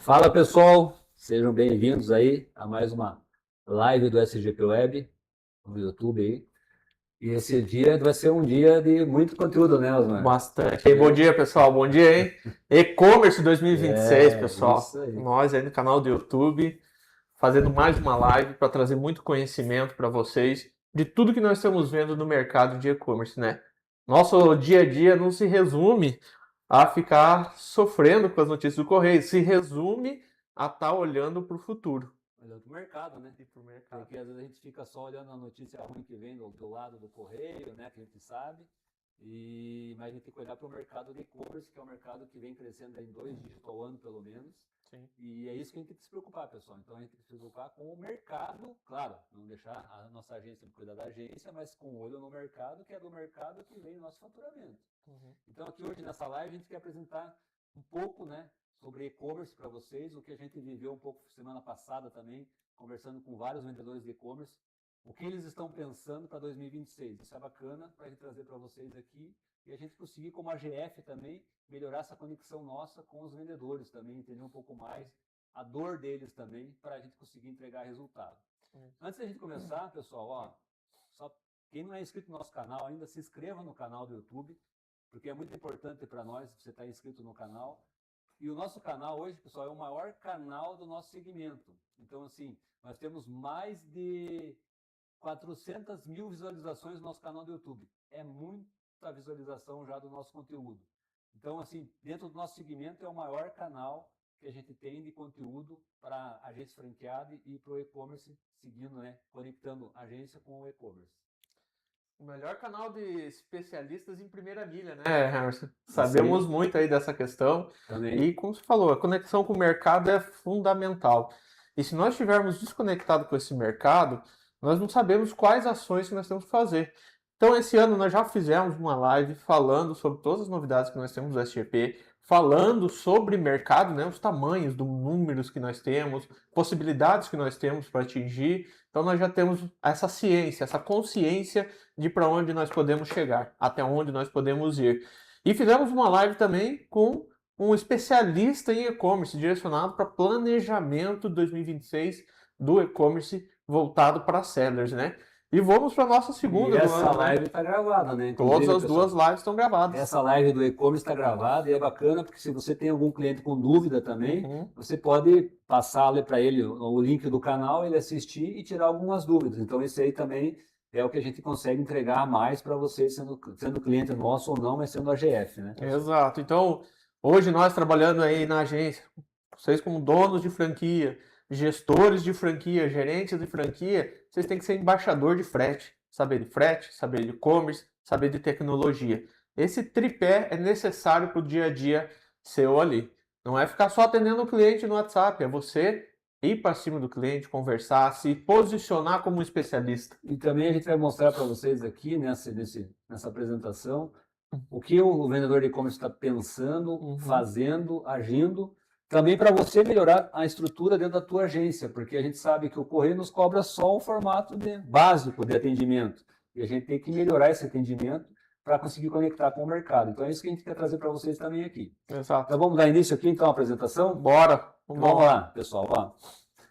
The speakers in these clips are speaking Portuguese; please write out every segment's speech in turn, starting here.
Fala pessoal, sejam bem-vindos aí a mais uma live do SGP Web no YouTube aí. E esse dia vai ser um dia de muito conteúdo, né, Osmar? Bastante. E bom dia, pessoal. Bom dia, hein? E-commerce 2026, Isso pessoal. aí. Nós aí no canal do YouTube, fazendo mais uma live para trazer muito conhecimento para vocês de tudo que nós estamos vendo no mercado de e-commerce, né? Nosso dia a dia não se resume a ficar sofrendo com as notícias do correio, se resume a estar olhando para o futuro. Olhando para o mercado, né? E para o mercado. Porque às vezes a gente fica só olhando a notícia ruim que vem do lado do correio, né, que a gente sabe. Mas a gente tem que olhar para o mercado de e-commerce, que é um mercado que vem crescendo em 2 dígitos ao ano, pelo menos. Sim. E é isso que a gente tem que se preocupar, pessoal. Então a gente tem que se preocupar com o mercado, claro, não deixar a nossa agência cuidar da agência, mas com o olho no mercado, que é do mercado que vem o nosso faturamento. Então aqui hoje nessa live a gente quer apresentar um pouco, né, sobre e-commerce para vocês, o que a gente viveu um pouco semana passada também, conversando com vários vendedores de e-commerce, o que eles estão pensando para 2026. Isso é bacana para a gente trazer para vocês aqui e a gente conseguir, como AGF também, melhorar essa conexão nossa com os vendedores também, entender um pouco mais a dor deles também, para a gente conseguir entregar resultado. Antes da gente começar, pessoal, ó, só quem não é inscrito no nosso canal ainda, se inscreva no canal do YouTube, porque é muito importante para nós você estar inscrito no canal. E o nosso canal hoje, pessoal, é o maior canal do nosso segmento. Então, assim, nós temos mais de 400 mil visualizações no nosso canal do YouTube. É muita visualização já do nosso conteúdo. Então, assim, dentro do nosso segmento é o maior canal que a gente tem de conteúdo para agência franqueada e para o e-commerce, seguindo, né, conectando agência com o e-commerce. O melhor canal de especialistas em primeira milha, né, Emerson? Sabemos muito aí dessa questão. Também. E, como você falou, a conexão com o mercado é fundamental. E se nós estivermos desconectados com esse mercado, nós não sabemos quais ações que nós temos que fazer. Então, esse ano nós já fizemos uma live falando sobre todas as novidades que nós temos do SGP, falando sobre mercado, né, os tamanhos, dos números que nós temos, possibilidades que nós temos para atingir. Então, nós já temos essa ciência, essa consciência de para onde nós podemos chegar, até onde nós podemos ir. E fizemos uma live também com um especialista em e-commerce, direcionado para planejamento 2026 do e-commerce voltado para sellers, né? E vamos para a nossa segunda E do essa ano, né? live está gravada, né? Todas Inclusive, as pessoal, duas lives estão gravadas. essa live do e-commerce está gravada e é bacana porque se você tem algum cliente com dúvida também, você pode passar para ele o link do canal, ele assistir e tirar algumas dúvidas. Então, isso aí também é o que a gente consegue entregar mais para você, sendo cliente nosso ou não, mas sendo AGF, né? Exato. Então, hoje nós trabalhando aí na agência, vocês como donos de franquia, gestores de franquia, gerentes de franquia, vocês têm que ser embaixador de frete, saber de e-commerce, saber de tecnologia. Esse tripé é necessário para o dia a dia seu ali. Não é ficar só atendendo o cliente no WhatsApp, é você ir para cima do cliente, conversar, se posicionar como um especialista. E também a gente vai mostrar para vocês aqui nessa apresentação o que o vendedor de e-commerce está pensando, fazendo, agindo, também para você melhorar a estrutura dentro da tua agência, porque a gente sabe que o correio nos cobra só o formato básico de atendimento, e a gente tem que melhorar esse atendimento para conseguir conectar com o mercado. Então é isso que a gente quer trazer para vocês também aqui. Exato. Então vamos dar início aqui então à apresentação? Bora! Vamos lá, pessoal. Ó.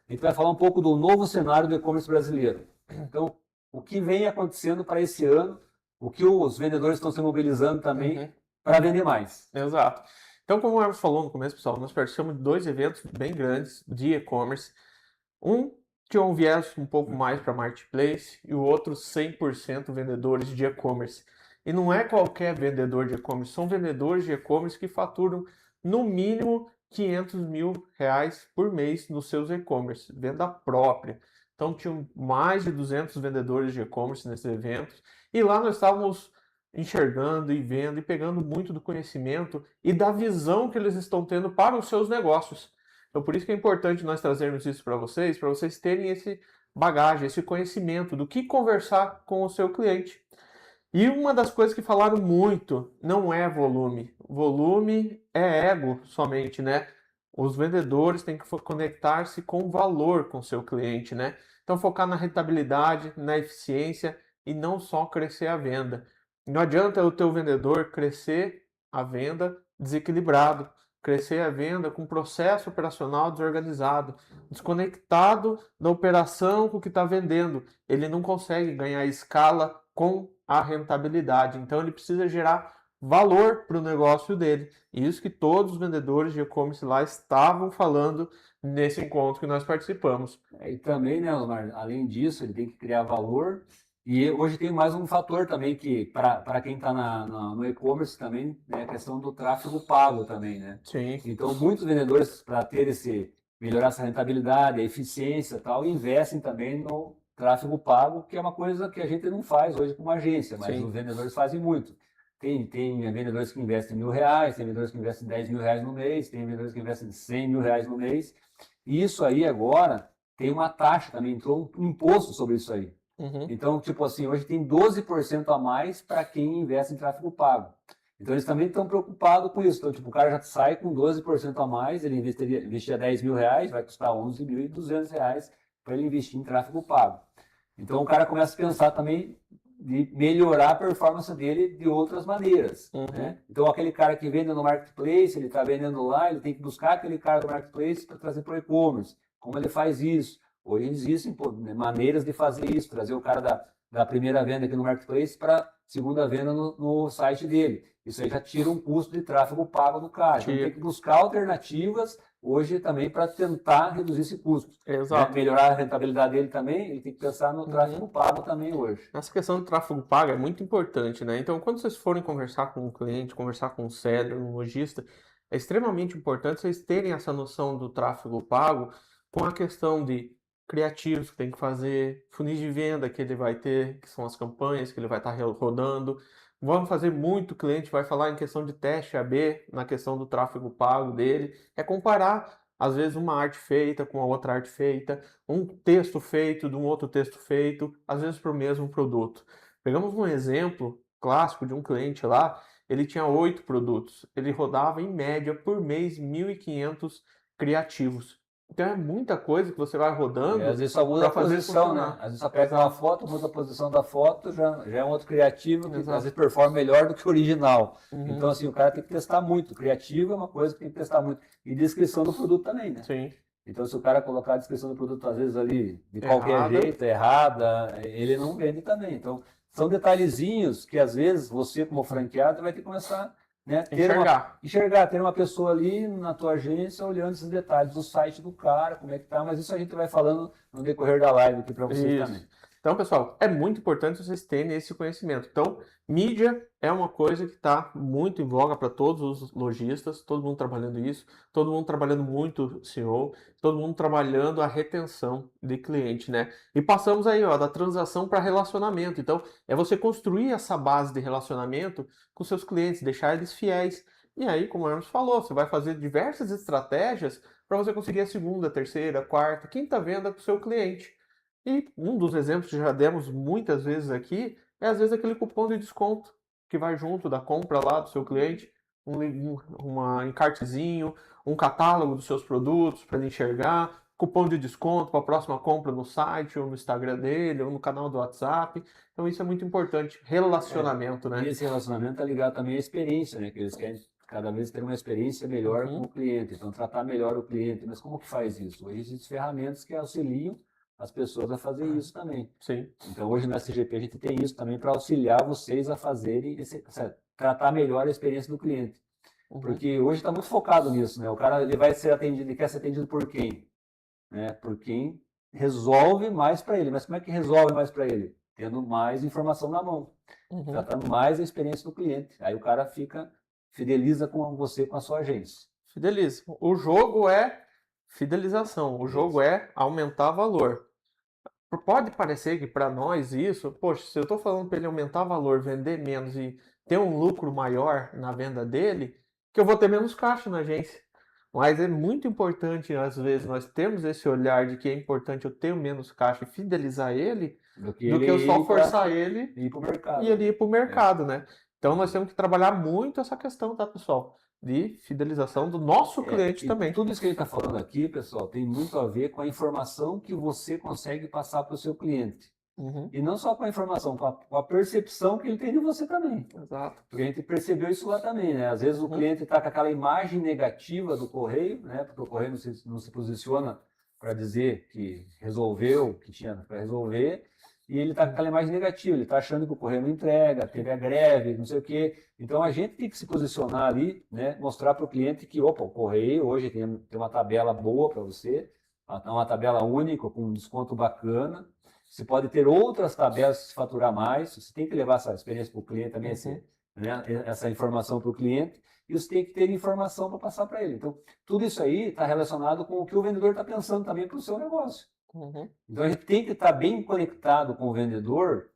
A gente vai falar um pouco do novo cenário do e-commerce brasileiro. Então, o que vem acontecendo para esse ano, o que os vendedores estão se mobilizando também para vender mais. Exato. Então, como o Hermes falou no começo, pessoal, nós participamos de 2 eventos bem grandes de e-commerce. Um tinha um viés um pouco mais para marketplace e o outro 100% vendedores de e-commerce. E não é qualquer vendedor de e-commerce, são vendedores de e-commerce que faturam no mínimo R$ 500 mil por mês nos seus e-commerce, venda própria. Então, tinham mais de 200 vendedores de e-commerce nesses eventos. E lá nós estávamos enxergando e vendo e pegando muito do conhecimento e da visão que eles estão tendo para os seus negócios. Então, por isso que é importante nós trazermos isso para vocês terem esse bagagem, esse conhecimento do que conversar com o seu cliente. E uma das coisas que falaram muito não é volume. Volume é ego somente, né? Os vendedores têm que conectar-se com valor com o seu cliente, né? Então, focar na rentabilidade, na eficiência e não só crescer a venda. Não adianta o teu vendedor crescer a venda desequilibrado. crescer a venda com processo operacional desorganizado, desconectado da operação com o que está vendendo. Ele não consegue ganhar escala com a rentabilidade. Então ele precisa gerar valor para o negócio dele. E isso que todos os vendedores de e-commerce lá estavam falando nesse encontro que nós participamos. E também, né, Osmar, além disso, ele tem que criar valor. E hoje tem mais um fator também que, para quem está no e-commerce também, né, a questão do tráfego pago também, né? Sim. Então, muitos vendedores, para ter melhorar essa rentabilidade, a eficiência e tal, investem também no tráfego pago, que é uma coisa que a gente não faz hoje como agência, mas Sim. os vendedores fazem muito. Tem vendedores que investem R$1.000, tem vendedores que investem R$10.000 no mês, tem vendedores que investem R$100.000 no mês. E isso aí agora tem uma taxa também, entrou um imposto sobre isso aí. Então, tipo assim, hoje tem 12% a mais para quem investe em tráfego pago. Então, eles também estão preocupados com isso. Então, tipo, o cara já sai com 12% a mais, ele investia R$10.000, vai custar R$11.200 para ele investir em tráfego pago. Então, o cara começa a pensar também de melhorar a performance dele de outras maneiras. Né? Então, aquele cara que vende no marketplace, ele está vendendo lá, ele tem que buscar aquele cara do marketplace para trazer para o e-commerce. Como ele faz isso? Hoje existem maneiras de fazer isso, trazer o cara da primeira venda aqui no marketplace para a segunda venda no site dele. Isso aí já tira um custo de tráfego pago do cara. Então, tem que buscar alternativas hoje também para tentar reduzir esse custo. Exato. Né? Melhorar a rentabilidade dele também, ele tem que pensar no tráfego pago também hoje. Essa questão do tráfego pago é muito importante, né? Então, quando vocês forem conversar com um cliente, conversar com um seller, um lojista, é extremamente importante vocês terem essa noção do tráfego pago com a questão de criativos que tem que fazer, funis de venda que ele vai ter, que são as campanhas que ele vai estar rodando. Vamos fazer muito, o cliente vai falar em questão de teste AB, na questão do tráfego pago dele, é comparar, às vezes, uma arte feita com a outra arte feita, um texto feito de um outro texto feito, às vezes para o mesmo produto. Pegamos um exemplo clássico de um cliente lá, ele tinha 8 produtos, ele rodava em média por mês 1.500 criativos. Então é muita coisa que você vai rodando. Às vezes só muda a posição, né? Às vezes só pega uma foto, muda a posição da foto, já é um outro criativo que às vezes performa melhor do que o original. Então, assim, o cara tem que testar muito. Criativo é uma coisa que tem que testar muito. E descrição do produto também, né? Sim. Então, se o cara colocar a descrição do produto, às vezes, ali de qualquer jeito, errada, ele não vende também. Então, são detalhezinhos que, às vezes, você, como franqueado, vai ter que começar... Né? Ter uma pessoa ali na tua agência olhando esses detalhes do site do cara, como é que tá, mas isso a gente vai falando no decorrer da live aqui para vocês também. Então, pessoal, é muito importante vocês terem esse conhecimento. Então, mídia é uma coisa que está muito em voga para todos os lojistas, todo mundo trabalhando isso, todo mundo trabalhando muito SEO, todo mundo trabalhando a retenção de cliente, né? E passamos aí, ó, da transação para relacionamento. Então, é você construir essa base de relacionamento com seus clientes, deixar eles fiéis. E aí, como o Hermes falou, você vai fazer diversas estratégias para você conseguir a segunda, terceira, quarta, quinta venda com o seu cliente. E um dos exemplos que já demos muitas vezes aqui é às vezes aquele cupom de desconto que vai junto da compra lá do seu cliente, um encartezinho, um catálogo dos seus produtos para ele enxergar, cupom de desconto para a próxima compra no site ou no Instagram dele ou no canal do WhatsApp. Então isso é muito importante, relacionamento, né? E esse relacionamento está ligado também à experiência, né? Que eles querem cada vez ter uma experiência melhor com o cliente, então tratar melhor o cliente. Mas como que faz isso? Hoje existem ferramentas que auxiliam as pessoas a fazer isso também. Sim. Então, hoje no SGP a gente tem isso também para auxiliar vocês a fazerem, tratar melhor a experiência do cliente. Porque hoje está muito focado nisso, né? O cara ele vai ser atendido, ele quer ser atendido por quem? Né? Por quem resolve mais para ele. Mas como é que resolve mais para ele? Tendo mais informação na mão, tratando mais a experiência do cliente. Aí o cara fideliza com você, com a sua agência. Fideliza. O jogo é fidelização, o jogo é aumentar valor. Pode parecer que para nós isso, poxa, se eu estou falando para ele aumentar valor, vender menos e ter um lucro maior na venda dele, que eu vou ter menos caixa na agência. Mas é muito importante, às vezes, nós termos esse olhar de que é importante eu ter menos caixa e fidelizar ele, do que eu só forçar ele e ele ir para o mercado, né? Então nós temos que trabalhar muito essa questão, tá, pessoal? De fidelização do nosso cliente também. Tudo isso que a gente está falando aqui, pessoal, tem muito a ver com a informação que você consegue passar para o seu cliente. E não só com a informação, com a percepção que ele tem de você também. Exato. Porque a gente percebeu isso lá também, né? Às vezes o cliente está com aquela imagem negativa do correio, né? Porque o correio não se posiciona para dizer que resolveu, que tinha para resolver, e ele está com aquela imagem negativa, ele está achando que o correio não entrega, teve a greve, não sei o quê. Então a gente tem que se posicionar ali, né? Mostrar para o cliente que, opa, o correio hoje tem uma tabela boa para você, uma tabela única, com um desconto bacana. Você pode ter outras tabelas se faturar mais, você tem que levar essa experiência para o cliente também, né? Essa informação para o cliente, e você tem que ter informação para passar para ele. Então, tudo isso aí está relacionado com o que o vendedor está pensando também para o seu negócio. Então, a gente tem que estar bem conectado com o vendedor,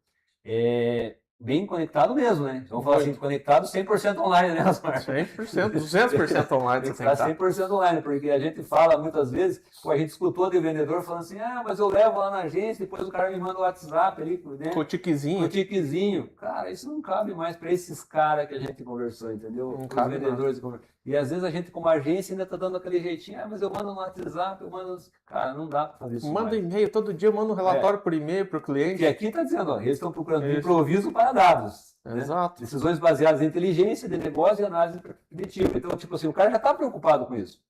bem conectado mesmo, né? Vamos falar assim, conectado 100% online, né, Osmar? 100%, 200% online. Tem que estar 100% online, porque a gente fala muitas vezes, a gente escutou de vendedor falando assim, mas eu levo lá na agência, depois o cara me manda o WhatsApp ali, né? Com o tiquezinho. Com o tiquezinho. Cara, isso não cabe mais para esses caras que a gente conversou, entendeu? Não cabe vendedores. E às vezes a gente, como agência, ainda tá dando aquele jeitinho, mas eu mando no WhatsApp, eu mando... Cara, não dá para fazer isso. Manda e-mail, todo dia eu mando um relatório por e-mail para o cliente. E aqui está dizendo, eles estão procurando improviso para dados. Exato. Né? Decisões baseadas em inteligência de negócio e análise preditiva. Então, tipo assim, o cara já está preocupado com isso.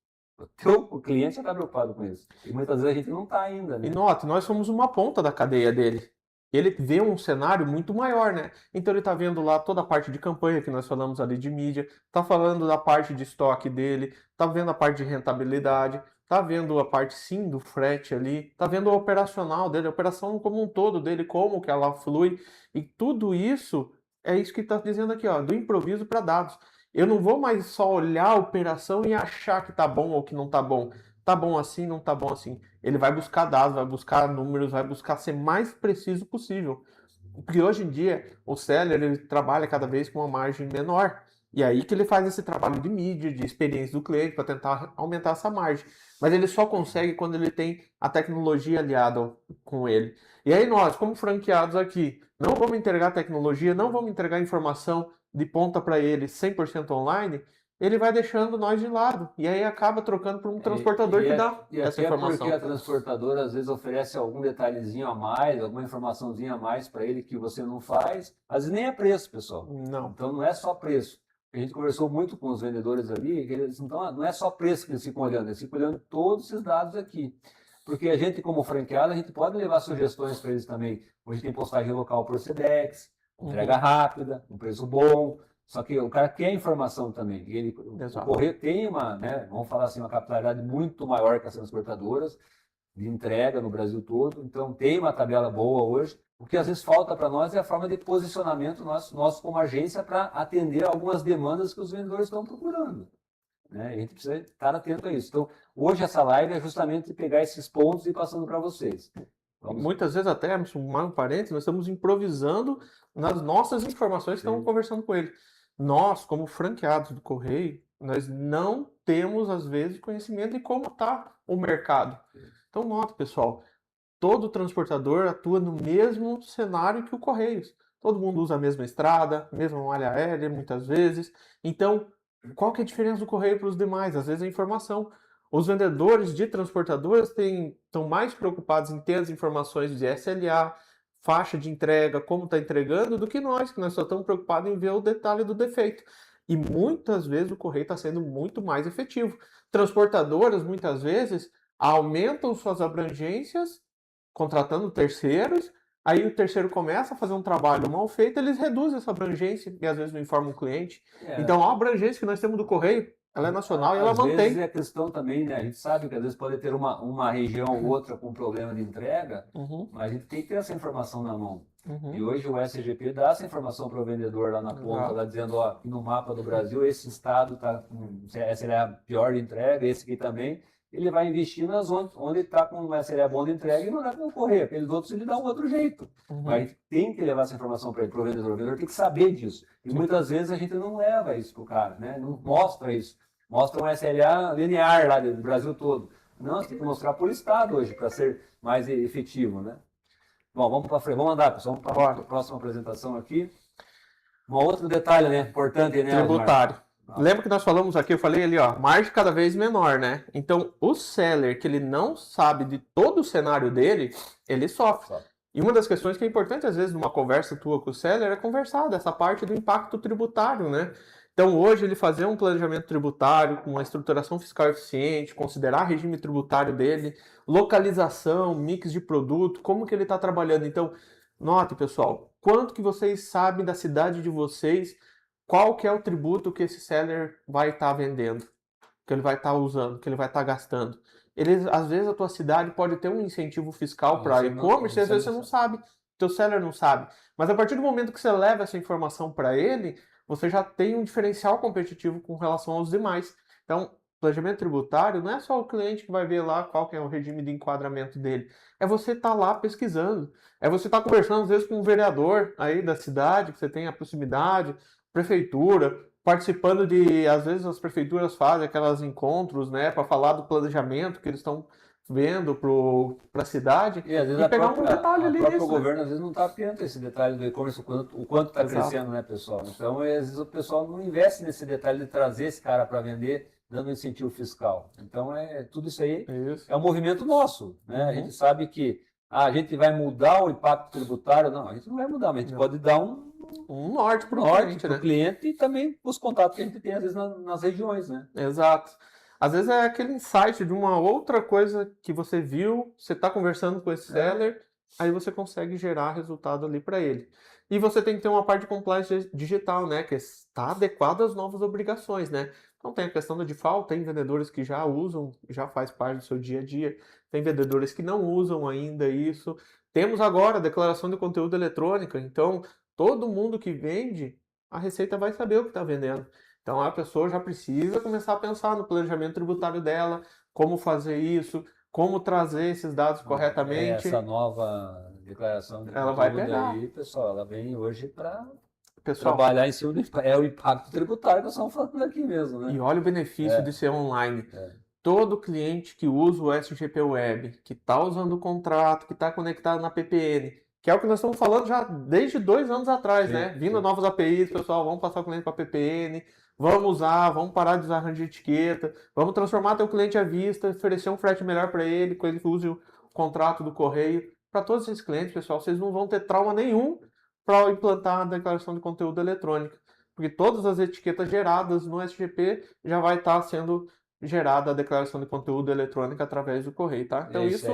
O cliente já está preocupado com isso. E muitas vezes a gente não está ainda. Né? E note, nós somos uma ponta da cadeia dele. Ele vê um cenário muito maior, né? Então ele está vendo lá toda a parte de campanha que nós falamos ali de mídia, está falando da parte de estoque dele, está vendo a parte de rentabilidade, está vendo a parte sim do frete ali, está vendo o operacional dele, a operação como um todo dele, como que ela flui. E tudo isso é isso que está dizendo aqui, ó, do improviso para dados. Eu não vou mais só olhar a operação e achar que está bom ou que não está bom. Tá bom assim, não tá bom assim. Ele vai buscar dados, vai buscar números, vai buscar ser mais preciso possível. Porque hoje em dia, o seller, ele trabalha cada vez com uma margem menor. E aí que ele faz esse trabalho de mídia, de experiência do cliente, para tentar aumentar essa margem. Mas ele só consegue quando ele tem a tecnologia aliada com ele. E aí nós, como franqueados aqui, não vamos entregar tecnologia, não vamos entregar informação de ponta para ele 100% online, ele vai deixando nós de lado. E aí acaba trocando por um transportador que dá essa informação. Porque a transportadora às vezes oferece algum detalhezinho a mais, alguma informaçãozinha a mais para ele que você não faz. Às vezes nem é preço, pessoal. Não. Então não é só preço. A gente conversou muito com os vendedores ali, que eles, então não é só preço que eles ficam olhando, eles ficam olhando todos esses dados aqui. Porque a gente, como franqueado, a gente pode levar sugestões para eles também. Hoje tem postagem local por Sedex, entrega rápida, um preço bom. Só que o cara quer informação também. O correio tem uma, né, vamos falar assim, uma capilaridade muito maior que as transportadoras de entrega no Brasil todo. Então tem uma tabela boa hoje. O que às vezes falta para nós é a forma de posicionamento nosso como agência para atender algumas demandas que os vendedores estão procurando. Né? A gente precisa estar atento a isso. Então, hoje essa live é justamente pegar esses pontos e ir passando para vocês. Muitas vezes até, um parênteses, nós estamos improvisando nas nossas informações que estamos conversando com ele. Nós, como franqueados do Correio, nós não temos, às vezes, conhecimento de como está o mercado. Então, nota, pessoal, todo transportador atua no mesmo cenário que o Correios. Todo mundo usa a mesma estrada, mesma malha aérea, muitas vezes. Então, qual que é a diferença do Correio para os demais? Às vezes é a informação. Os vendedores de transportadoras estão mais preocupados em ter as informações de SLA, faixa de entrega, como está entregando, do que nós só estamos preocupados em ver o detalhe do defeito. E muitas vezes o correio está sendo muito mais efetivo. Transportadoras, muitas vezes, aumentam suas abrangências, contratando terceiros, aí o terceiro começa a fazer um trabalho mal feito, eles reduzem essa abrangência e às vezes não informam o cliente. Então a abrangência que nós temos do correio, ela é nacional e ela mantém. Às vezes é questão também, né? A gente sabe que às vezes pode ter uma região ou outra com problema de entrega, mas a gente tem que ter essa informação na mão. E hoje o SGP dá essa informação para o vendedor lá na ponta, lá dizendo, ó, aqui no mapa do Brasil, esse estado está com SLA pior de entrega, esse aqui também. Ele vai investir nas onde está com uma SLA bom de entrega e não dá para correr. Aqueles outros ele dá um outro jeito. Mas a gente tem que levar essa informação para o vendedor. O vendedor tem que saber disso. E muitas vezes a gente não leva isso para o cara, né? Não mostra isso. Mostra um SLA linear lá do Brasil todo. Não, você tem que mostrar por estado hoje para ser mais efetivo, né? Bom, vamos para frente. Vamos andar, pessoal. Vamos para a próxima apresentação aqui. Um outro detalhe, né? Importante, né? Tributário. Lembra que nós falamos aqui, eu falei ali, ó, margem cada vez menor, né? Então, o seller que ele não sabe de todo o cenário dele, ele sofre. E uma das questões que é importante, às vezes, numa conversa tua com o seller, é conversar dessa parte do impacto tributário, né? Então, hoje, ele fazer um planejamento tributário com uma estruturação fiscal eficiente, considerar o regime tributário dele, localização, mix de produto, como que ele está trabalhando. Então, note, pessoal, quanto que vocês sabem da cidade de vocês, qual que é o tributo que esse seller vai estar vendendo, que ele vai estar usando, que ele vai estar gastando. Às vezes, a tua cidade pode ter um incentivo fiscal para e-commerce e às vezes você não sabe, teu seller não sabe. Mas a partir do momento que você leva essa informação para ele, você já tem um diferencial competitivo com relação aos demais. Então, planejamento tributário não é só o cliente que vai ver lá qual que é o regime de enquadramento dele. É você estar lá pesquisando. É você estar conversando, às vezes, com um vereador aí da cidade, que você tem a proximidade, prefeitura, participando de... Às vezes, as prefeituras fazem aqueles encontros, né, para falar do planejamento que eles estão vendo para a cidade e às vezes pegar um detalhe ali o próprio nisso, governo às vezes não está atento a esse detalhe do e-commerce, o quanto está crescendo, né, pessoal? Então, às vezes o pessoal não investe nesse detalhe de trazer esse cara para vender, dando incentivo fiscal. Então, tudo isso aí é um movimento nosso, né? A gente sabe que a gente vai mudar o impacto tributário, não, a gente não vai mudar, mas a gente pode dar um norte para o cliente e também os contatos que a gente tem às vezes nas regiões, né? Exato. Às vezes é aquele insight de uma outra coisa que você viu, você está conversando com esse seller, aí você consegue gerar resultado ali para ele. E você tem que ter uma parte de compliance digital, né, que está adequada às novas obrigações, né? Então tem a questão do default, tem vendedores que já usam, já faz parte do seu dia a dia, tem vendedores que não usam ainda isso. Temos agora a declaração de conteúdo eletrônica, então todo mundo que vende, a Receita vai saber o que está vendendo. Então a pessoa já precisa começar a pensar no planejamento tributário dela, como fazer isso, como trazer esses dados corretamente. Essa nova declaração de ela vai conteúdo pegar. aí, pessoal, ela vem hoje para trabalhar em cima do o impacto tributário que nós estamos falando aqui mesmo, né? E olha o benefício de ser online. Todo cliente que usa o SGP Web, que está usando o contrato, que está conectado na PPN, que é o que nós estamos falando já desde 2 anos atrás, né? Vindo novas APIs, pessoal, vamos passar o cliente para a PPN, vamos usar, vamos parar de usar range de etiqueta, vamos transformar teu cliente à vista, oferecer um frete melhor para ele, que ele use o contrato do correio. Para todos esses clientes, pessoal, vocês não vão ter trauma nenhum para implantar a declaração de conteúdo eletrônica, porque todas as etiquetas geradas no SGP já vai estar sendo gerada a declaração de conteúdo eletrônica através do correio, tá? Então isso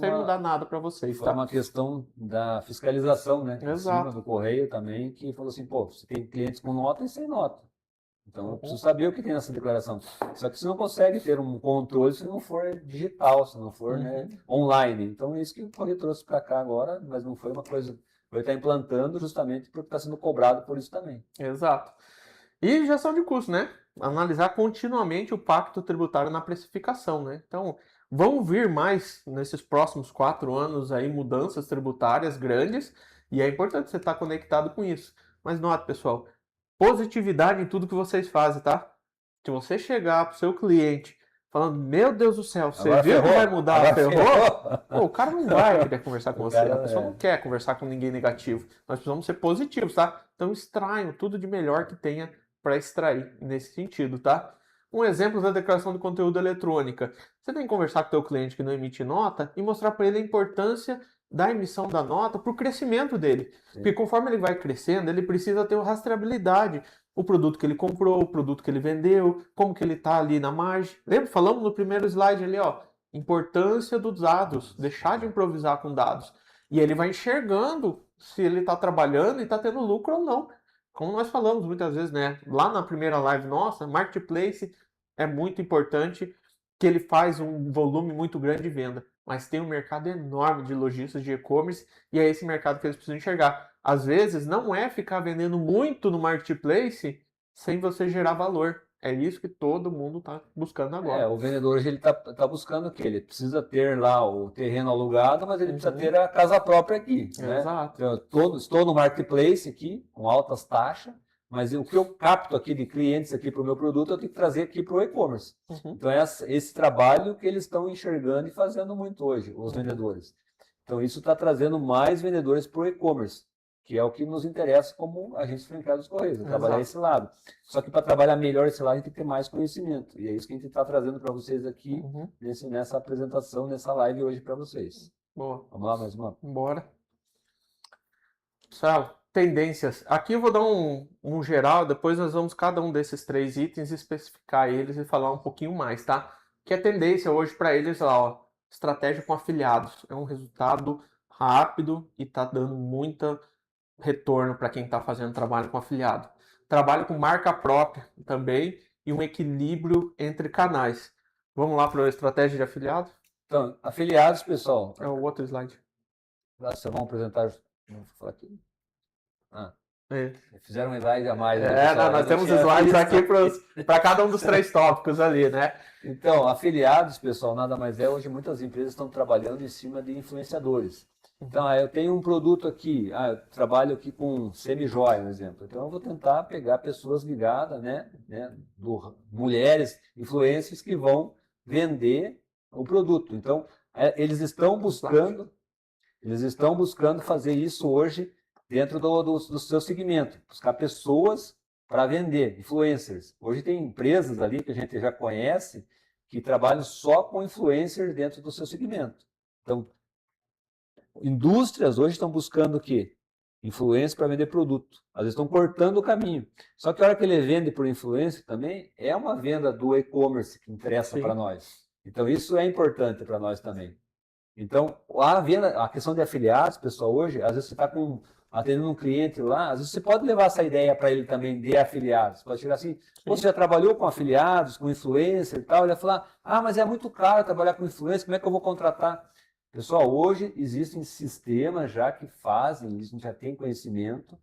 sem mudar nada para vocês, tá? Foi uma questão da fiscalização, né? Exato. Em cima do correio também, que falou assim, pô, você tem clientes com nota e sem nota. Então eu preciso saber o que tem nessa declaração. Só que você não consegue ter um controle se não for digital, se não for né, online. Então é isso que o correio trouxe para cá agora, mas não foi uma coisa... Vai estar implantando justamente porque está sendo cobrado por isso também. Exato. E gestão de custo, né? Analisar continuamente o pacto tributário na precificação, né? Então, vão vir mais nesses próximos 4 anos aí mudanças tributárias grandes e é importante você estar conectado com isso. Mas nota, pessoal, positividade em tudo que vocês fazem, tá? Se você chegar para o seu cliente falando, meu Deus do céu, você agora viu ferrou, que vai mudar, ferrou? Pô, o cara não vai querer conversar com você, a pessoa não quer conversar com ninguém negativo. Nós precisamos ser positivos, tá? Então extraiam tudo de melhor que tenha para extrair nesse sentido, tá? Um exemplo da declaração de conteúdo eletrônica. Você tem que conversar com o teu cliente que não emite nota e mostrar para ele a importância da emissão da nota para o crescimento dele. Sim. Porque conforme ele vai crescendo, ele precisa ter rastreabilidade. O produto que ele comprou, o produto que ele vendeu, como que ele está ali na margem. Lembra? Falamos no primeiro slide ali, ó, importância dos dados, deixar de improvisar com dados. E ele vai enxergando se ele está trabalhando e está tendo lucro ou não. Como nós falamos muitas vezes, né? Lá na primeira live nossa, Marketplace é muito importante, que ele faz um volume muito grande de venda. Mas tem um mercado enorme de lojistas de e-commerce e é esse mercado que eles precisam enxergar. Às vezes, não é ficar vendendo muito no Marketplace sem você gerar valor. É isso que todo mundo está buscando agora. O vendedor hoje ele tá buscando o quê? Ele precisa ter lá o terreno alugado, mas ele precisa ter a casa própria aqui. Né? Exato. Eu estou no Marketplace aqui, com altas taxas, mas o que eu capto aqui de clientes aqui para o meu produto, eu tenho que trazer aqui para o e-commerce. Então é esse trabalho que eles estão enxergando e fazendo muito hoje, os vendedores. Então isso está trazendo mais vendedores para o e-commerce, que é o que nos interessa como agentes franqueados dos Correios, trabalhar esse lado. Só que para trabalhar melhor esse lado, a gente tem que ter mais conhecimento. E é isso que a gente está trazendo para vocês aqui, nessa apresentação, nessa live hoje para vocês. Boa. Vamos lá, mais uma? Bora. Pessoal, tendências. Aqui eu vou dar um geral, depois nós vamos cada um desses 3 itens especificar eles e falar um pouquinho mais, tá? Que é tendência hoje para eles lá, ó, estratégia com afiliados. É um resultado rápido e tá dando muito retorno para quem está fazendo trabalho com afiliado. Trabalho com marca própria também e um equilíbrio entre canais. Vamos lá para a estratégia de afiliado? Então, afiliados, pessoal. É o outro slide. Nossa, vamos apresentar. Vamos falar aqui. É. Fizeram um slide a mais. Nós temos slides aqui para cada um dos 3 tópicos ali, né? Então, afiliados, pessoal, nada mais é. Hoje muitas empresas estão trabalhando em cima de influenciadores. Então, eu tenho um produto aqui, eu trabalho aqui com semi-joia, por exemplo. Então, eu vou tentar pegar pessoas ligadas, mulheres, influencers que vão vender o produto. Então, eles estão buscando fazer isso hoje dentro do seu segmento, buscar pessoas para vender, influencers. Hoje tem empresas ali que a gente já conhece que trabalham só com influencers dentro do seu segmento. Então, indústrias hoje estão buscando o quê? Influência para vender produto. Às vezes estão cortando o caminho. Só que a hora que ele vende por influência também é uma venda do e-commerce que interessa para nós. Então isso é importante para nós também. Então a questão de afiliados, pessoal, hoje, às vezes você está atendendo um cliente lá, às vezes você pode levar essa ideia para ele também de afiliados. Você pode chegar assim, você já trabalhou com afiliados, com influencer e tal, ele vai falar, mas é muito caro trabalhar com influencer, como é que eu vou contratar? Pessoal, hoje existem sistemas já que fazem isso, a gente já tem conhecimento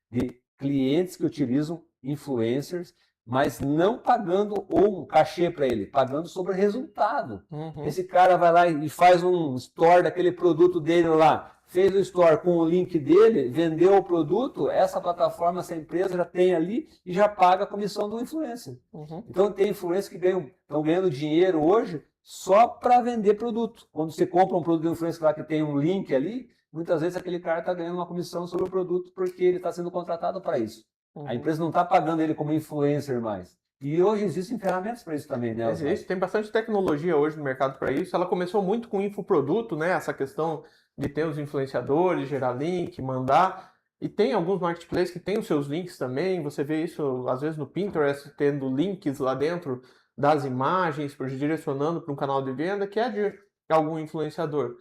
de clientes que utilizam influencers, mas não pagando um cachê para ele, pagando sobre resultado. Esse cara vai lá e faz um store daquele produto dele lá, fez o store com o link dele, vendeu o produto, essa plataforma, essa empresa já tem ali e já paga a comissão do influencer. Então tem influencers que estão ganhando dinheiro hoje só para vender produto. Quando você compra um produto de influencer lá que tem um link ali, muitas vezes aquele cara está ganhando uma comissão sobre o produto porque ele está sendo contratado para isso. A empresa não está pagando ele como influencer mais. E hoje existem ferramentas para isso também, né? Existe, tem bastante tecnologia hoje no mercado para isso. Ela começou muito com infoproduto, né? Essa questão de ter os influenciadores, gerar link, mandar. E tem alguns marketplaces que tem os seus links também. Você vê isso às vezes no Pinterest, tendo links lá dentro das imagens, direcionando para um canal de venda que é de algum influenciador.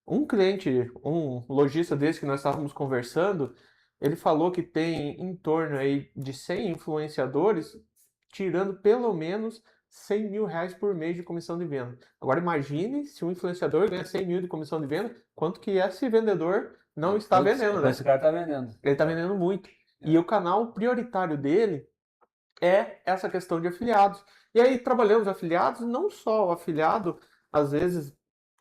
Um cliente, um lojista desse que nós estávamos conversando, ele falou que tem em torno aí de 100 influenciadores tirando pelo menos 100 mil reais por mês de comissão de venda. Agora imagine se um influenciador ganha 100 mil de comissão de venda, quanto que esse vendedor não está vendendo, né? Esse cara está vendendo. Ele está vendendo muito. E o canal prioritário dele é essa questão de afiliados. E aí trabalhamos afiliados, não só o afiliado, às vezes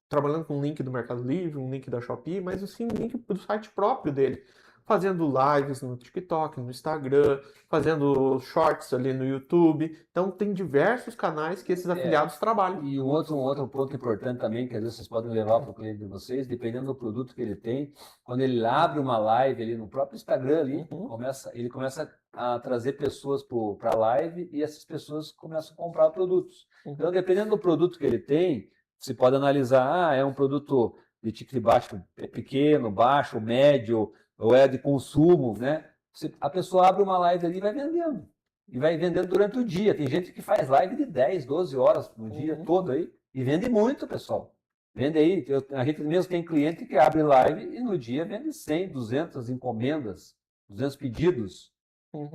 trabalhando com um link do Mercado Livre, um link da Shopee, mas sim um link do site próprio dele. Fazendo lives no TikTok, no Instagram, fazendo shorts ali no YouTube. Então tem diversos canais que esses afiliados trabalham. E um outro ponto importante também, que às vezes vocês podem levar para o cliente de vocês, dependendo do produto que ele tem, quando ele abre uma live ali no próprio Instagram ali, ele começa a trazer pessoas para a live e essas pessoas começam a comprar produtos. Então, dependendo do produto que ele tem, você pode analisar, é um produto de ticket baixo, pequeno, baixo, médio, ou é de consumo, né? A pessoa abre uma live ali e vai vendendo. E vai vendendo durante o dia. Tem gente que faz live de 10, 12 horas no dia todo aí. E vende muito, pessoal. Vende aí. A gente mesmo tem cliente que abre live e no dia vende 100, 200 encomendas, 200 pedidos.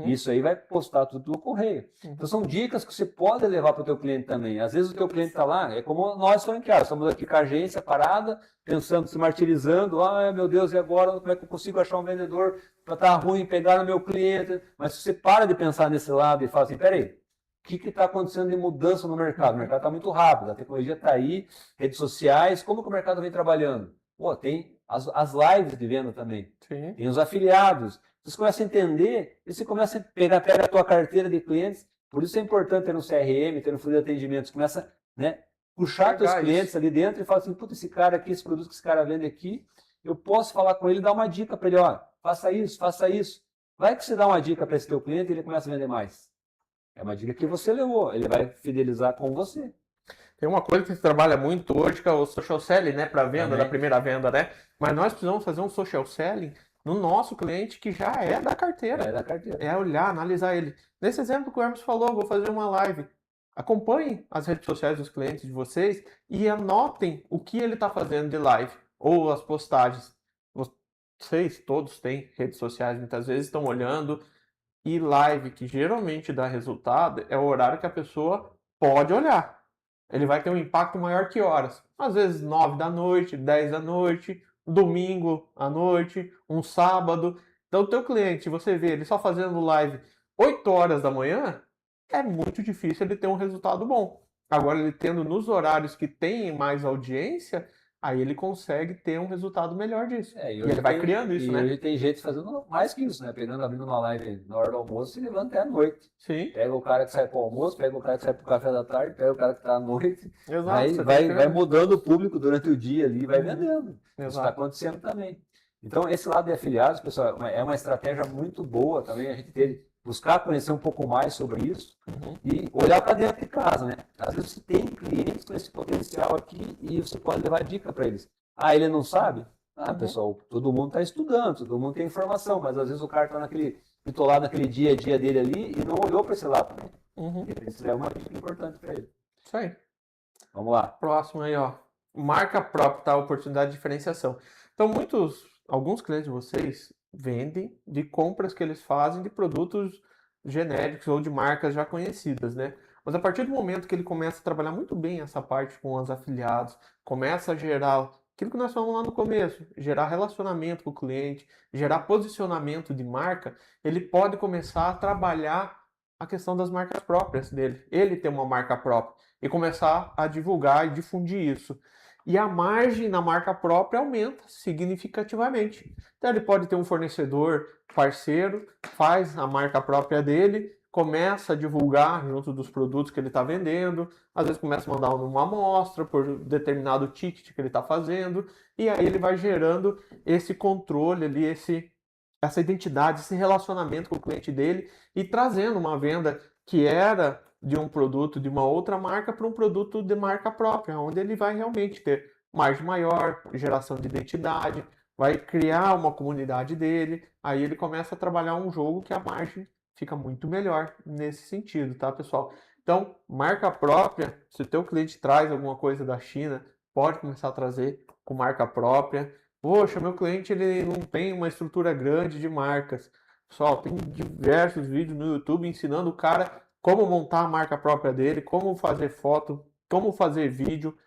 Isso aí vai postar tudo no correio. Então são dicas que você pode levar para o teu cliente também. Às vezes o teu cliente está lá, é como nós franqueados, estamos aqui com a agência parada, pensando, se martirizando, meu Deus, e agora como é que eu consigo achar um vendedor para estar ruim, pegar no meu cliente? Mas se você para de pensar nesse lado e fala assim, peraí, o que está acontecendo de mudança no mercado? O mercado está muito rápido, a tecnologia está aí, redes sociais, como que o mercado vem trabalhando? Tem as lives de venda também, tem os afiliados. Você começa a entender e você começa a pega a tua carteira de clientes. Por isso é importante ter um CRM, ter um fluxo de atendimento. Você começa a puxar teus clientes ali dentro e fala assim, puta, esse cara aqui, esse produto que esse cara vende aqui, eu posso falar com ele e dar uma dica para ele, faça isso, faça isso. Vai que você dá uma dica para esse teu cliente e ele começa a vender mais. É uma dica que você levou, ele vai fidelizar com você. Tem uma coisa que se trabalha muito hoje, que é o social selling, né, para venda, da primeira venda, né? Mas nós precisamos fazer um social selling no nosso cliente que já é da carteira. É da carteira. É olhar, analisar ele. Nesse exemplo que o Hermes falou, vou fazer uma live. Acompanhem as redes sociais dos clientes de vocês e anotem o que ele está fazendo de live ou as postagens. Vocês todos têm redes sociais, muitas vezes estão olhando, e live que geralmente dá resultado é o horário que a pessoa pode olhar. Ele vai ter um impacto maior que horas. Às vezes 9 da noite, 10 da noite, domingo à noite, um sábado. Então o teu cliente, você vê ele só fazendo live 8 horas da manhã, é muito difícil ele ter um resultado bom. Agora ele tendo nos horários que tem mais audiência, aí ele consegue ter um resultado melhor disso. E E ele vai criando isso, né? hoje tem gente fazendo mais que isso, né? Pegando, abrindo uma live na hora do almoço e levando até a noite. Sim. Pega o cara que sai para o almoço, pega o cara que sai para o café da tarde, pega o cara que está à noite. Exato. Vai mudando o público durante o dia ali, vai vendendo. Isso está acontecendo também. Então, esse lado de afiliados, pessoal, é uma estratégia muito boa também. A gente ter buscar conhecer um pouco mais sobre isso e olhar para dentro de casa, né? Às vezes você tem clientes com esse potencial aqui e você pode levar dica para eles. Ah, ele não sabe? Ah, pessoal, todo mundo está estudando, todo mundo tem informação, mas às vezes o cara está bitolado naquele dia a dia dele ali e não olhou para esse lado também. Isso é uma dica importante para ele. Isso aí. Vamos lá. Próximo aí, ó. Marca própria, tá? Oportunidade de diferenciação. Então, alguns clientes de vocês vendem de compras que eles fazem de produtos genéricos ou de marcas já conhecidas, né? Mas a partir do momento que ele começa a trabalhar muito bem essa parte com os afiliados, começa a gerar aquilo que nós falamos lá no começo, gerar relacionamento com o cliente, gerar posicionamento de marca, ele pode começar a trabalhar a questão das marcas próprias dele. Ele tem uma marca própria e começar a divulgar e difundir isso. E a margem na marca própria aumenta significativamente. Então ele pode ter um fornecedor parceiro, faz a marca própria dele, começa a divulgar junto dos produtos que ele está vendendo, às vezes começa a mandar uma amostra por determinado ticket que ele está fazendo, e aí ele vai gerando esse controle ali, essa identidade, esse relacionamento com o cliente dele e trazendo uma venda que era de um produto de uma outra marca para um produto de marca própria, onde ele vai realmente ter margem maior, geração de identidade, vai criar uma comunidade dele, aí ele começa a trabalhar um jogo que a margem fica muito melhor nesse sentido, tá, pessoal? Então, marca própria, se o teu cliente traz alguma coisa da China, pode começar a trazer com marca própria. Poxa, meu cliente ele não tem uma estrutura grande de marcas. Pessoal, tem diversos vídeos no YouTube ensinando o cara como montar a marca própria dele, como fazer foto, como fazer vídeo.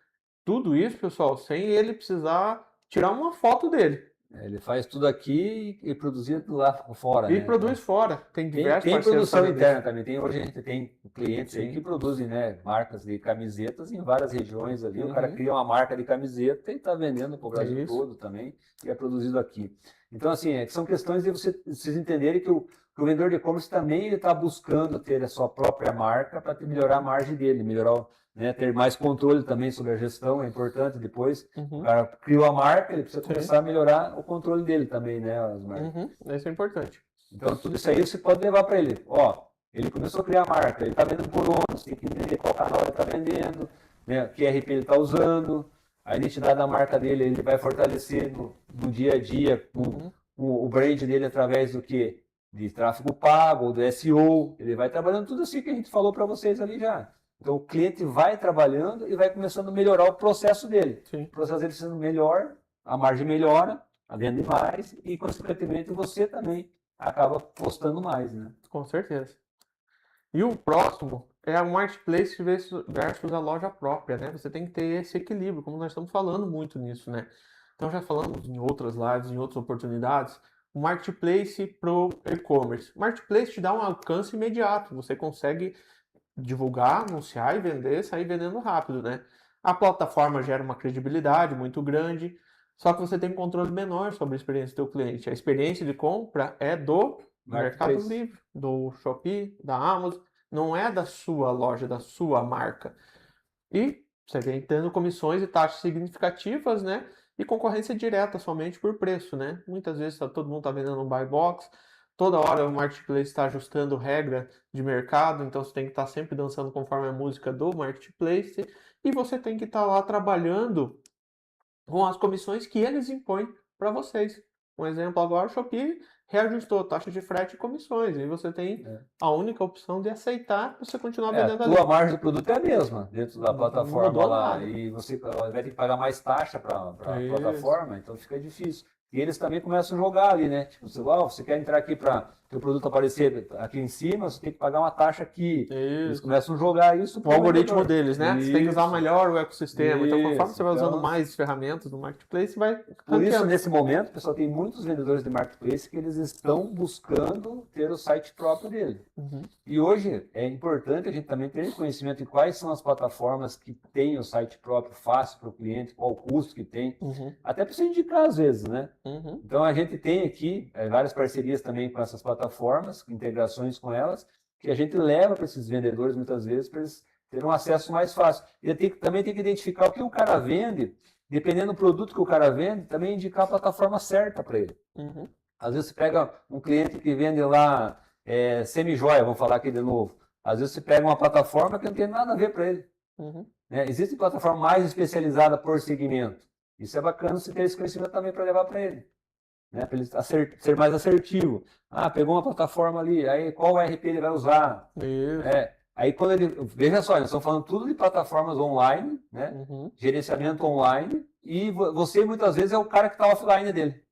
Tudo isso, pessoal, sem ele precisar tirar uma foto dele. Ele faz tudo aqui e produzir lá fora, E né? produz fora. Tem diversos Tem parceiros produção fazendo interna isso. também. Hoje a gente tem clientes aí que produzem, né, marcas de camisetas em várias regiões ali. O cara cria uma marca de camiseta e está vendendo para o Brasil todo também e é produzido aqui. Então, assim, são questões de vocês entenderem que o vendedor de e-commerce também está buscando ter a sua própria marca para melhorar a margem dele, melhorar, né, ter mais controle também sobre a gestão, é importante depois. O cara criou a marca, ele precisa começar a melhorar o controle dele também, né, as marcas. Isso é importante. Então, tudo isso aí você pode levar para ele. Ó, ele começou a criar a marca, ele está vendendo por onde, você tem que entender qual canal ele está vendendo, né, que RP ele está usando, a identidade da marca dele ele vai fortalecer no dia a dia com o brand dele através do que? De tráfego pago, ou do SEO, ele vai trabalhando tudo assim que a gente falou para vocês ali já. Então, o cliente vai trabalhando e vai começando a melhorar o processo dele. Sim. O processo dele sendo melhor, a margem melhora, a venda mais e, consequentemente, você também acaba postando mais, né? Com certeza. E o próximo é a marketplace versus a loja própria, né? Você tem que ter esse equilíbrio, como nós estamos falando muito nisso, né? Então já falamos em outras lives, em outras oportunidades, o marketplace pro e-commerce. O marketplace te dá um alcance imediato, você consegue divulgar, anunciar e vender, sair vendendo rápido, né? A plataforma gera uma credibilidade muito grande, só que você tem um controle menor sobre a experiência do teu cliente. A experiência de compra é do Mercado Livre, do Shopee, da Amazon, não é da sua loja, da sua marca. E você vem tendo comissões e taxas significativas, né? E concorrência direta somente por preço, né? Muitas vezes todo mundo está vendendo um buy box, toda hora o marketplace está ajustando regra de mercado, então você tem que estar sempre dançando conforme a música do marketplace e você tem que estar lá trabalhando com as comissões que eles impõem para vocês. Um exemplo agora, o Shopee reajustou a taxa de frete e comissões. E você tem a única opção de aceitar para você continuar vendendo ali. A margem do produto é a mesma dentro da plataforma Não mudou lá. nada. E você vai ter que pagar mais taxa para a plataforma, então fica difícil. E eles também começam a jogar ali, né? Tipo, você quer entrar aqui para o produto aparecer aqui em cima, você tem que pagar uma taxa aqui. Eles começam a jogar isso. O algoritmo deles, né? Você tem que usar melhor o ecossistema. Então, conforme você vai usando mais ferramentas no Marketplace, vai Por isso, nesse momento, pessoal, tem muitos vendedores de Marketplace que eles estão buscando ter o site próprio dele. E hoje é importante a gente também ter conhecimento de quais são as plataformas que têm o site próprio fácil para o cliente, qual o custo que tem, até para você indicar às vezes, né? Então a gente tem aqui várias parcerias também com essas plataformas, integrações com elas, que a gente leva para esses vendedores muitas vezes para eles terem um acesso mais fácil. E também tem que identificar o que o cara vende, dependendo do produto que o cara vende, também indicar a plataforma certa para ele. Às vezes você pega um cliente que vende lá semi-joia, vamos falar aqui de novo. Às vezes você pega uma plataforma que não tem nada a ver para ele. Existe plataforma mais especializada por segmento. Isso é bacana você ter esse conhecimento também para levar para ele. Para ele ser mais assertivo. Pegou uma plataforma ali, aí qual ERP ele vai usar? Aí quando ele. Veja só, nós estamos falando tudo de plataformas online, né? Gerenciamento online, e você muitas vezes é o cara que está offline dele.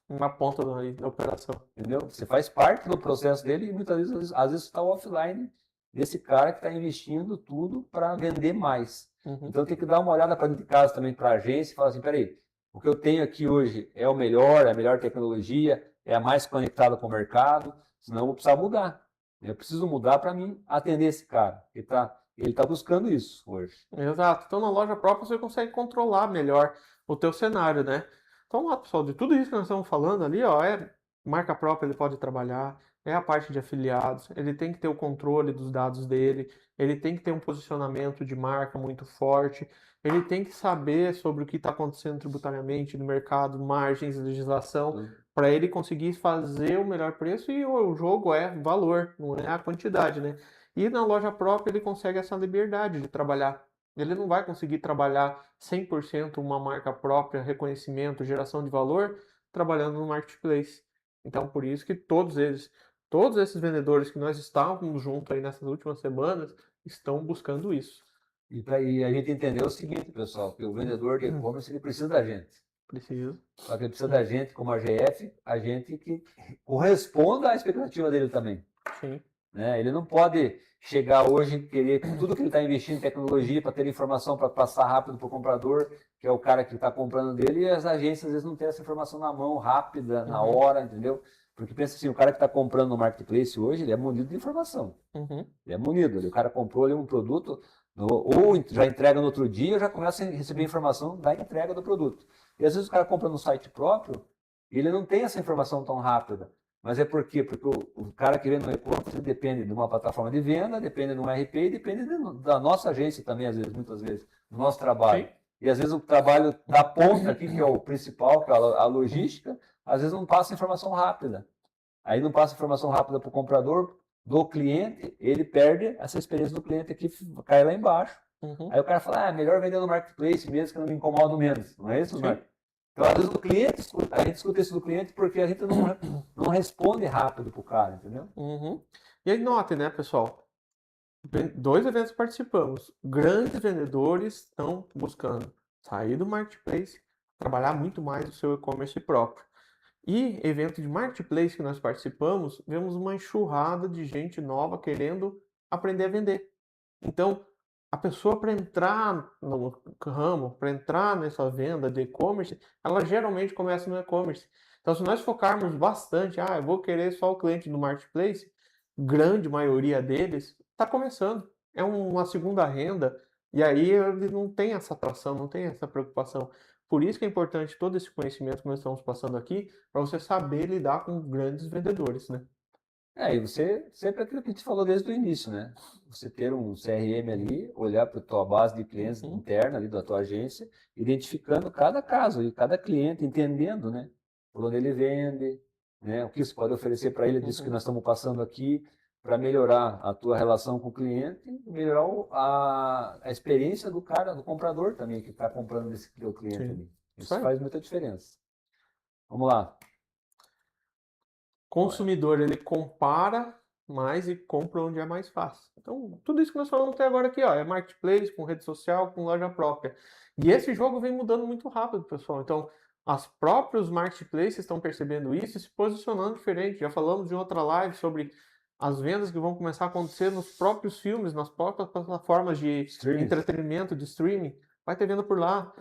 Uma ponta da operação. Entendeu? Você faz parte do processo dele e muitas vezes, às vezes, está offline desse cara que está investindo tudo para vender mais. Então tem que dar uma olhada para dentro de casa também para a agência e falar assim, peraí, o que eu tenho aqui hoje é o melhor, é a melhor tecnologia, é a mais conectada com o mercado, senão eu vou precisar mudar. Eu preciso mudar para mim atender esse cara. Ele tá buscando isso hoje. Exato. Então na loja própria você consegue controlar melhor o teu cenário, né? Então lá, pessoal, de tudo isso que nós estamos falando ali, ó, marca própria ele pode trabalhar, é a parte de afiliados, ele tem que ter o controle dos dados dele, ele tem que ter um posicionamento de marca muito forte, ele tem que saber sobre o que está acontecendo tributariamente no mercado, margens, legislação, para ele conseguir fazer o melhor preço, e o jogo é valor, não é a quantidade, né? E na loja própria ele consegue essa liberdade de trabalhar. Ele não vai conseguir trabalhar 100% uma marca própria, reconhecimento, geração de valor, trabalhando no marketplace. Então, por isso que todos esses vendedores que nós estávamos juntos aí nessas últimas semanas, estão buscando isso. E a gente entendeu o seguinte, pessoal, que o vendedor de e-commerce ele precisa da gente. Precisa. Só que ele precisa da gente, como a GF, a gente que corresponda à expectativa dele também. Sim. Ele não pode chegar hoje e querer tudo que ele está investindo em tecnologia para ter informação para passar rápido para o comprador, que é o cara que está comprando dele, e as agências às vezes não têm essa informação na mão, rápida, na hora, entendeu? Porque pensa assim, o cara que está comprando no marketplace hoje, ele é munido de informação. Ele é munido, o cara comprou ali um produto, ou já entrega no outro dia, ou já começa a receber informação da entrega do produto. E às vezes o cara compra no site próprio, e ele não tem essa informação tão rápida. Mas é por quê? Porque o cara que vende no e-commerce depende de uma plataforma de venda, depende de um RP e depende da nossa agência também, às vezes, muitas vezes, do nosso trabalho. Sim. E às vezes o trabalho da ponta aqui, que é o principal, que é a logística, às vezes não passa informação rápida. Aí não passa informação rápida para o comprador, do cliente, ele perde essa experiência do cliente aqui, cai lá embaixo. Aí o cara fala, melhor vender no marketplace mesmo, que não me incomodo menos. Não é isso, Marcos? Então, às vezes, a gente escuta isso do cliente porque a gente não responde rápido para o cara, entendeu? E aí, notem, né, pessoal? 2 eventos participamos. Grandes vendedores estão buscando sair do marketplace, trabalhar muito mais o seu e-commerce próprio. E evento de marketplace que nós participamos, vemos uma enxurrada de gente nova querendo aprender a vender. Então, a pessoa para entrar no ramo, para entrar nessa venda de e-commerce, ela geralmente começa no e-commerce. Então, se nós focarmos bastante, eu vou querer só o cliente do marketplace, grande maioria deles está começando. É uma segunda renda, e aí ele não tem essa atração, não tem essa preocupação. Por isso que é importante todo esse conhecimento que nós estamos passando aqui, para você saber lidar com grandes vendedores, né? E você, sempre aquilo que a gente falou desde o início, né? Você ter um CRM ali, olhar para a tua base de clientes interna ali da tua agência, identificando cada caso e cada cliente, entendendo, né? Por onde ele vende, né? O que você pode oferecer para ele, disso que nós estamos passando aqui, para melhorar a tua relação com o cliente e melhorar a experiência do cara, do comprador também, que está comprando desse teu cliente ali. Isso faz muita diferença. Vamos lá. consumidor, ele compara mais e compra onde é mais fácil. Então, tudo isso que nós falamos até agora aqui, ó, é marketplace, com rede social, com loja própria. E esse jogo vem mudando muito rápido, pessoal. Então, os próprios marketplaces estão percebendo isso e se posicionando diferente. Já falamos em outra live sobre as vendas que vão começar a acontecer nos próprios filmes, nas próprias plataformas de entretenimento, de streaming. Vai ter venda por lá.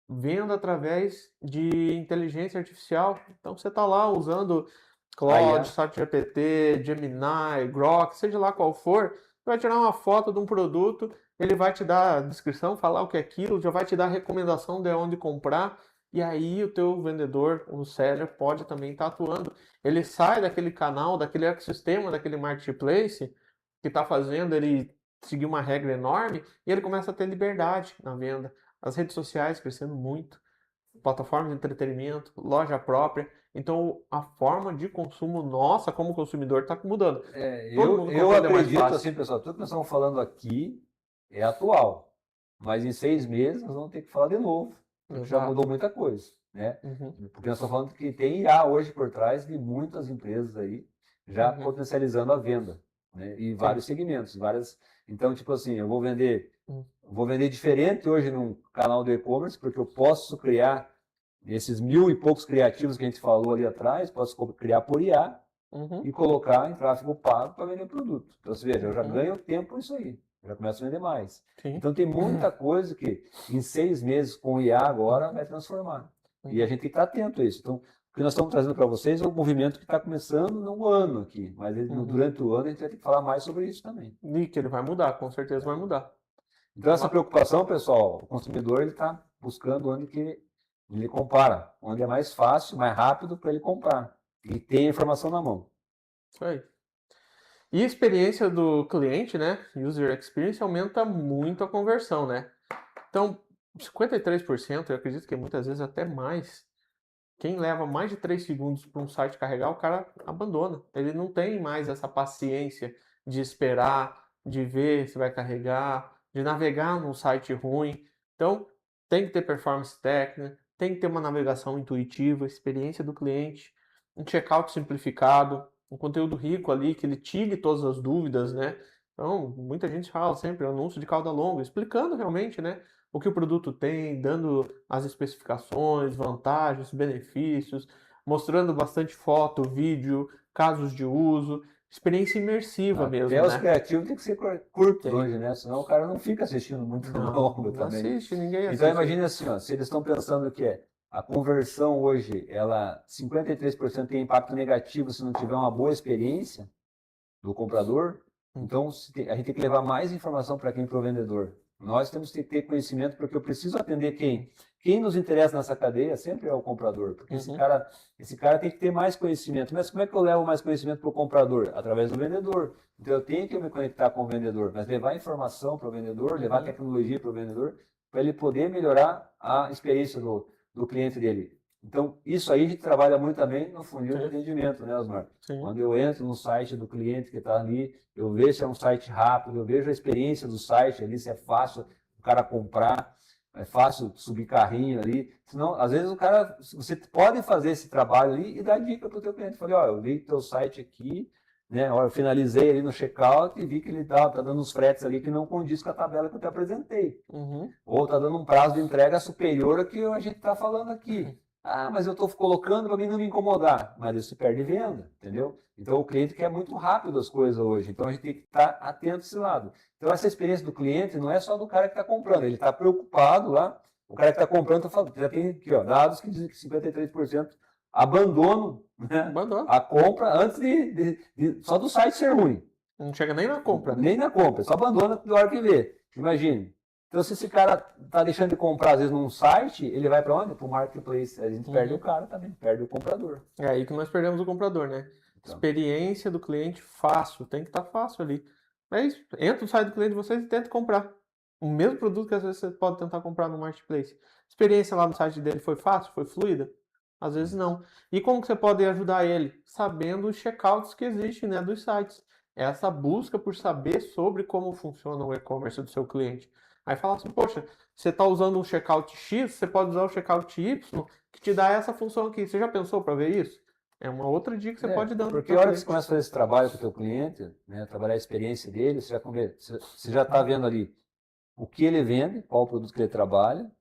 Venda através de inteligência artificial. Então, você está lá usando Claude, ChatGPT, Gemini, Grok, seja lá qual for, vai tirar uma foto de um produto, ele vai te dar a descrição, falar o que é aquilo, já vai te dar a recomendação de onde comprar, e aí o teu vendedor, o seller, pode também estar atuando. Ele sai daquele canal, daquele ecossistema, daquele marketplace que está fazendo ele seguir uma regra enorme, e ele começa a ter liberdade na venda. As redes sociais crescendo muito, plataformas de entretenimento, loja própria. Então, a forma de consumo nossa como consumidor está mudando. Eu acredito assim, pessoal, tudo que nós estamos falando aqui é atual. Mas em 6 meses nós vamos ter que falar de novo. Já mudou muita coisa, né? Porque nós estamos falando que tem IA hoje por trás de muitas empresas aí já potencializando a venda, né? E vários segmentos, várias. Então, tipo assim, eu vou vender diferente hoje num canal do e-commerce, porque eu posso criar esses 1000 e poucos criativos que a gente falou ali atrás, posso criar por IA e colocar em tráfego pago para vender produto. Então, você veja, eu já ganho tempo nisso aí, já começo a vender mais. Então, tem muita coisa que em 6 meses com IA agora vai transformar. E a gente tem que estar atento a isso. Então, o que nós estamos trazendo para vocês é um movimento que está começando no ano aqui, mas durante o ano a gente vai ter que falar mais sobre isso também. E que ele vai mudar, com certeza vai mudar. Então, essa preocupação, pessoal, o consumidor está buscando onde que ele compara, onde é mais fácil, mais rápido para ele comprar e ter a informação na mão. Isso aí. E a experiência do cliente, né? User experience aumenta muito a conversão, né? Então, 53%, eu acredito que muitas vezes até mais. Quem leva mais de 3 segundos para um site carregar, o cara abandona. Ele não tem mais essa paciência de esperar, de ver se vai carregar, de navegar num site ruim. Então, tem que ter performance técnica, tem que ter uma navegação intuitiva, experiência do cliente, um checkout simplificado, um conteúdo rico ali, que ele tire todas as dúvidas, né? Então, muita gente fala sempre anúncio de cauda longa, explicando realmente, né, o que o produto tem, dando as especificações, vantagens, benefícios, mostrando bastante foto, vídeo, casos de uso, experiência imersiva mesmo, né? Até os criativos tem que ser curtos hoje, né? Senão o cara não fica assistindo muito longo também. Não assiste, ninguém assiste. Então imagina assim, ó, se eles estão pensando que a conversão hoje, 53% tem impacto negativo se não tiver uma boa experiência do comprador, então a gente tem que levar mais informação para quem? Para o vendedor. Nós temos que ter conhecimento porque eu preciso atender quem? Quem nos interessa nessa cadeia sempre é o comprador, porque esse cara tem que ter mais conhecimento. Mas como é que eu levo mais conhecimento para o comprador? Através do vendedor. Então eu tenho que me conectar com o vendedor, mas levar informação para o vendedor, levar tecnologia para o vendedor, para ele poder melhorar a experiência do cliente dele. Então, isso aí a gente trabalha muito também no funil de atendimento, né, Osmar? Quando eu entro no site do cliente que está ali, eu vejo se é um site rápido, eu vejo a experiência do site ali, se é fácil o cara comprar, é fácil subir carrinho ali. Senão, às vezes você pode fazer esse trabalho ali e dar dica para o teu cliente. Falei, ó, eu vi que teu site aqui, né, eu finalizei ali no checkout e vi que ele tá dando uns fretes ali que não condiz com a tabela que eu te apresentei. Ou está dando um prazo de entrega superior ao que a gente está falando aqui. Ah, mas eu estou colocando para mim não me incomodar. Mas isso se perde venda, entendeu? Então o cliente quer muito rápido as coisas hoje. Então a gente tem que estar atento a esse lado. Então essa experiência do cliente não é só do cara que está comprando. Ele está preocupado lá. O cara que está comprando, já tem aqui, ó, dados que dizem que 53% abandonam, né, a compra antes só do site ser ruim. Não chega nem na compra. Nem na compra, só abandona na hora que vê. Imagine. Então, se esse cara está deixando de comprar, às vezes, num site, ele vai para onde? Para o marketplace. A gente perde o cara também, perde o comprador. É aí que nós perdemos o comprador, né? Então. Experiência do cliente fácil, tem que estar fácil ali. É isso, entra no site do cliente de vocês e tenta comprar. O mesmo produto que às vezes você pode tentar comprar no marketplace. Experiência lá no site dele foi fácil, foi fluida? Às vezes não. E como que você pode ajudar ele? Sabendo os checkouts que existem, né, dos sites. Essa busca por saber sobre como funciona o e-commerce do seu cliente. Aí fala assim, poxa, você está usando um checkout X, você pode usar o checkout Y, que te dá essa função aqui. Você já pensou para ver isso? É uma outra dica que você pode dar. Porque a hora que você começa a fazer esse trabalho com o teu cliente, né, trabalhar a experiência dele, você já está vendo ali o que ele vende, qual o produto que ele trabalha,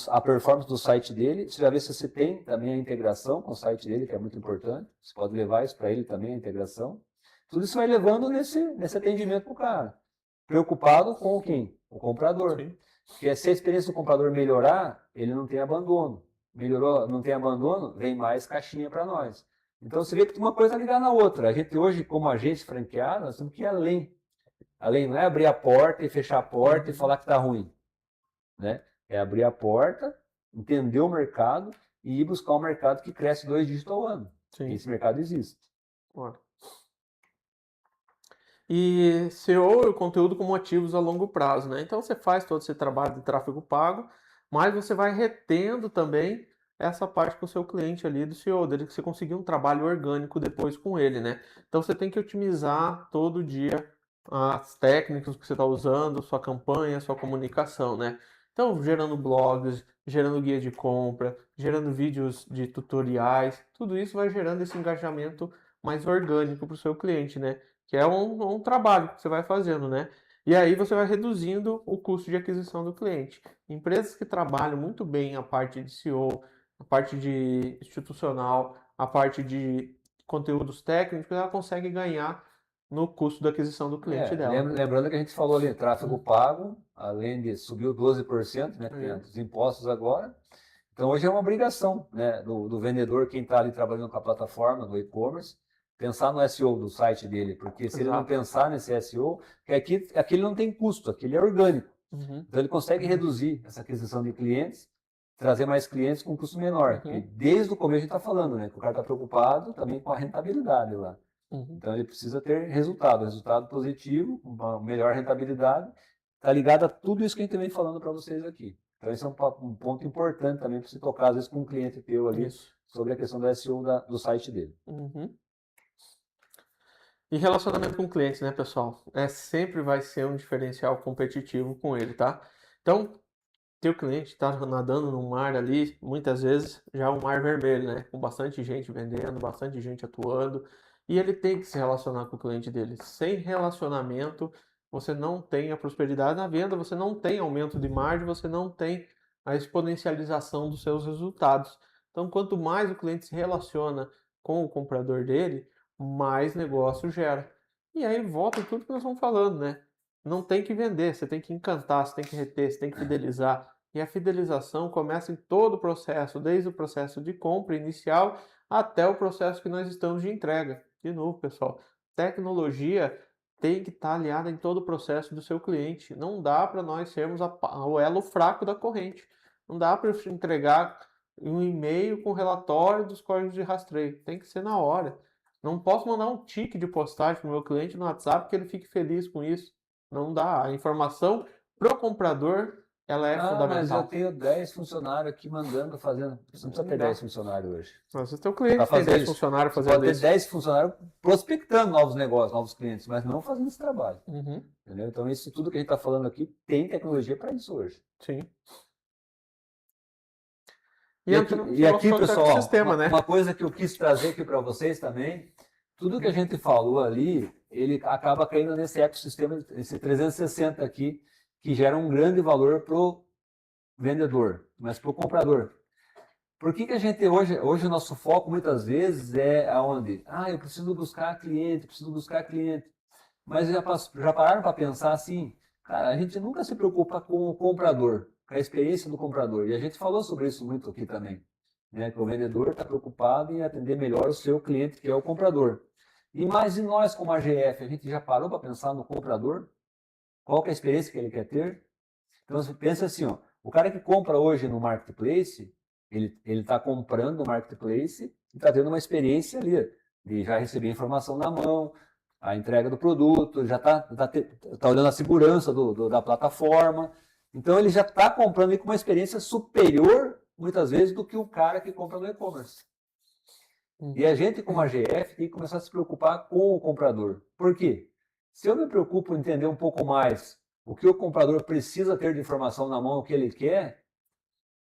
a performance do site dele, você já vê se você tem também a integração com o site dele, que é muito importante, você pode levar isso para ele também, a integração. Tudo isso vai levando nesse atendimento para o cara. Preocupado com quem? O comprador. Sim. Porque se a experiência do comprador melhorar, ele não tem abandono. Melhorou, não tem abandono, vem mais caixinha para nós. Então você vê que uma coisa ligar na outra. A gente hoje, como agente franqueado, nós temos que ir além. Além não é abrir a porta e fechar a porta e falar que está ruim. Né? É abrir a porta, entender o mercado e ir buscar um mercado que cresce 2 dígitos ao ano. Sim. Esse mercado existe. E SEO e o conteúdo como ativos a longo prazo, né? Então você faz todo esse trabalho de tráfego pago, mas você vai retendo também essa parte com o seu cliente ali do SEO, desde que você conseguir um trabalho orgânico depois com ele, né? Então você tem que otimizar todo dia as técnicas que você está usando, sua campanha, sua comunicação, né? Então, gerando blogs, gerando guia de compra, gerando vídeos de tutoriais, tudo isso vai gerando esse engajamento mais orgânico para o seu cliente, né? Que é um trabalho que você vai fazendo, né? E aí você vai reduzindo o custo de aquisição do cliente. Empresas que trabalham muito bem a parte de SEO, a parte de institucional, a parte de conteúdos técnicos, ela consegue ganhar no custo da aquisição do cliente dela. Lembrando que a gente falou ali, tráfego pago, além de subiu 12%, né, que tem os impostos agora. Então hoje é uma obrigação, né, do vendedor, quem está ali trabalhando com a plataforma, no e-commerce, pensar no SEO do site dele, porque se ele não pensar nesse SEO, que aquele não tem custo, aquele é orgânico. Então ele consegue reduzir essa aquisição de clientes, trazer mais clientes com custo menor. Porque desde o começo a gente está falando, né, que o cara está preocupado também com a rentabilidade lá. Então ele precisa ter resultado positivo, uma melhor rentabilidade, está ligado a tudo isso que a gente vem falando para vocês aqui. Então esse é um ponto importante também para você tocar às vezes com um cliente teu ali sobre a questão do SEO do site dele. E relacionamento com clientes, né, pessoal? Sempre vai ser um diferencial competitivo com ele, tá? Então, teu cliente está nadando num mar ali, muitas vezes já é um mar vermelho, né? Com bastante gente vendendo, bastante gente atuando, e ele tem que se relacionar com o cliente dele. Sem relacionamento, você não tem a prosperidade na venda, você não tem aumento de margem, você não tem a exponencialização dos seus resultados. Então, quanto mais o cliente se relaciona com o comprador dele, mais negócio gera. E aí volta tudo que nós estamos falando, né? Não tem que vender, você tem que encantar, você tem que reter, você tem que fidelizar. E a fidelização começa em todo o processo, desde o processo de compra inicial até o processo que nós estamos de entrega. De novo, pessoal, tecnologia tem que estar aliada em todo o processo do seu cliente. Não dá para nós sermos o elo fraco da corrente. Não dá para eu entregar um e-mail com relatório dos códigos de rastreio. Tem que ser na hora. Não posso mandar um tique de postagem para o meu cliente no WhatsApp que ele fique feliz com isso. Não dá. A informação para o comprador, ela é fundamental. Mas eu tenho 10 funcionários aqui mandando, fazendo. Você não precisa ter 10 funcionários hoje. Mas o teu cliente tem 10 funcionários fazendo isso. Pode ter 10 funcionários prospectando novos negócios, novos clientes, mas não fazendo esse trabalho. Entendeu? Então, isso tudo que a gente está falando aqui tem tecnologia para isso hoje. Sim. E aqui, pessoal, uma coisa que eu quis trazer aqui para vocês também, tudo que a gente falou ali, ele acaba caindo nesse ecossistema, esse 360 aqui, que gera um grande valor para o vendedor, mas para o comprador. Por que a gente hoje o nosso foco muitas vezes é aonde? Eu preciso buscar cliente. Mas já pararam para pensar assim, cara, a gente nunca se preocupa com o comprador, com a experiência do comprador. E a gente falou sobre isso muito aqui também, né? Que o vendedor está preocupado em atender melhor o seu cliente, que é o comprador. E nós, como AGF, a gente já parou para pensar no comprador? Qual que é a experiência que ele quer ter? Então, você pensa assim, ó, o cara que compra hoje no Marketplace, ele está comprando no Marketplace e está tendo uma experiência ali, de já receber informação na mão, a entrega do produto, já está olhando a segurança da plataforma. Então, ele já está comprando com uma experiência superior, muitas vezes, do que o cara que compra no e-commerce. E a gente, como AGF, tem que começar a se preocupar com o comprador. Por quê? Se eu me preocupo em entender um pouco mais o que o comprador precisa ter de informação na mão, o que ele quer,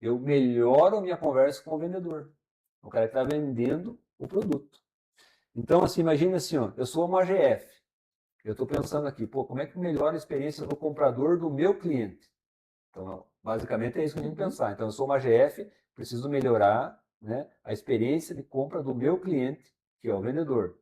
eu melhoro minha conversa com o vendedor. O cara que está vendendo o produto. Então, assim, imagina assim, ó, eu sou uma AGF. Eu estou pensando aqui, pô, como é que melhora a experiência do comprador do meu cliente? Então, basicamente é isso que eu tenho que pensar. Então, eu sou uma AGF, preciso melhorar, né, a experiência de compra do meu cliente, que é o vendedor.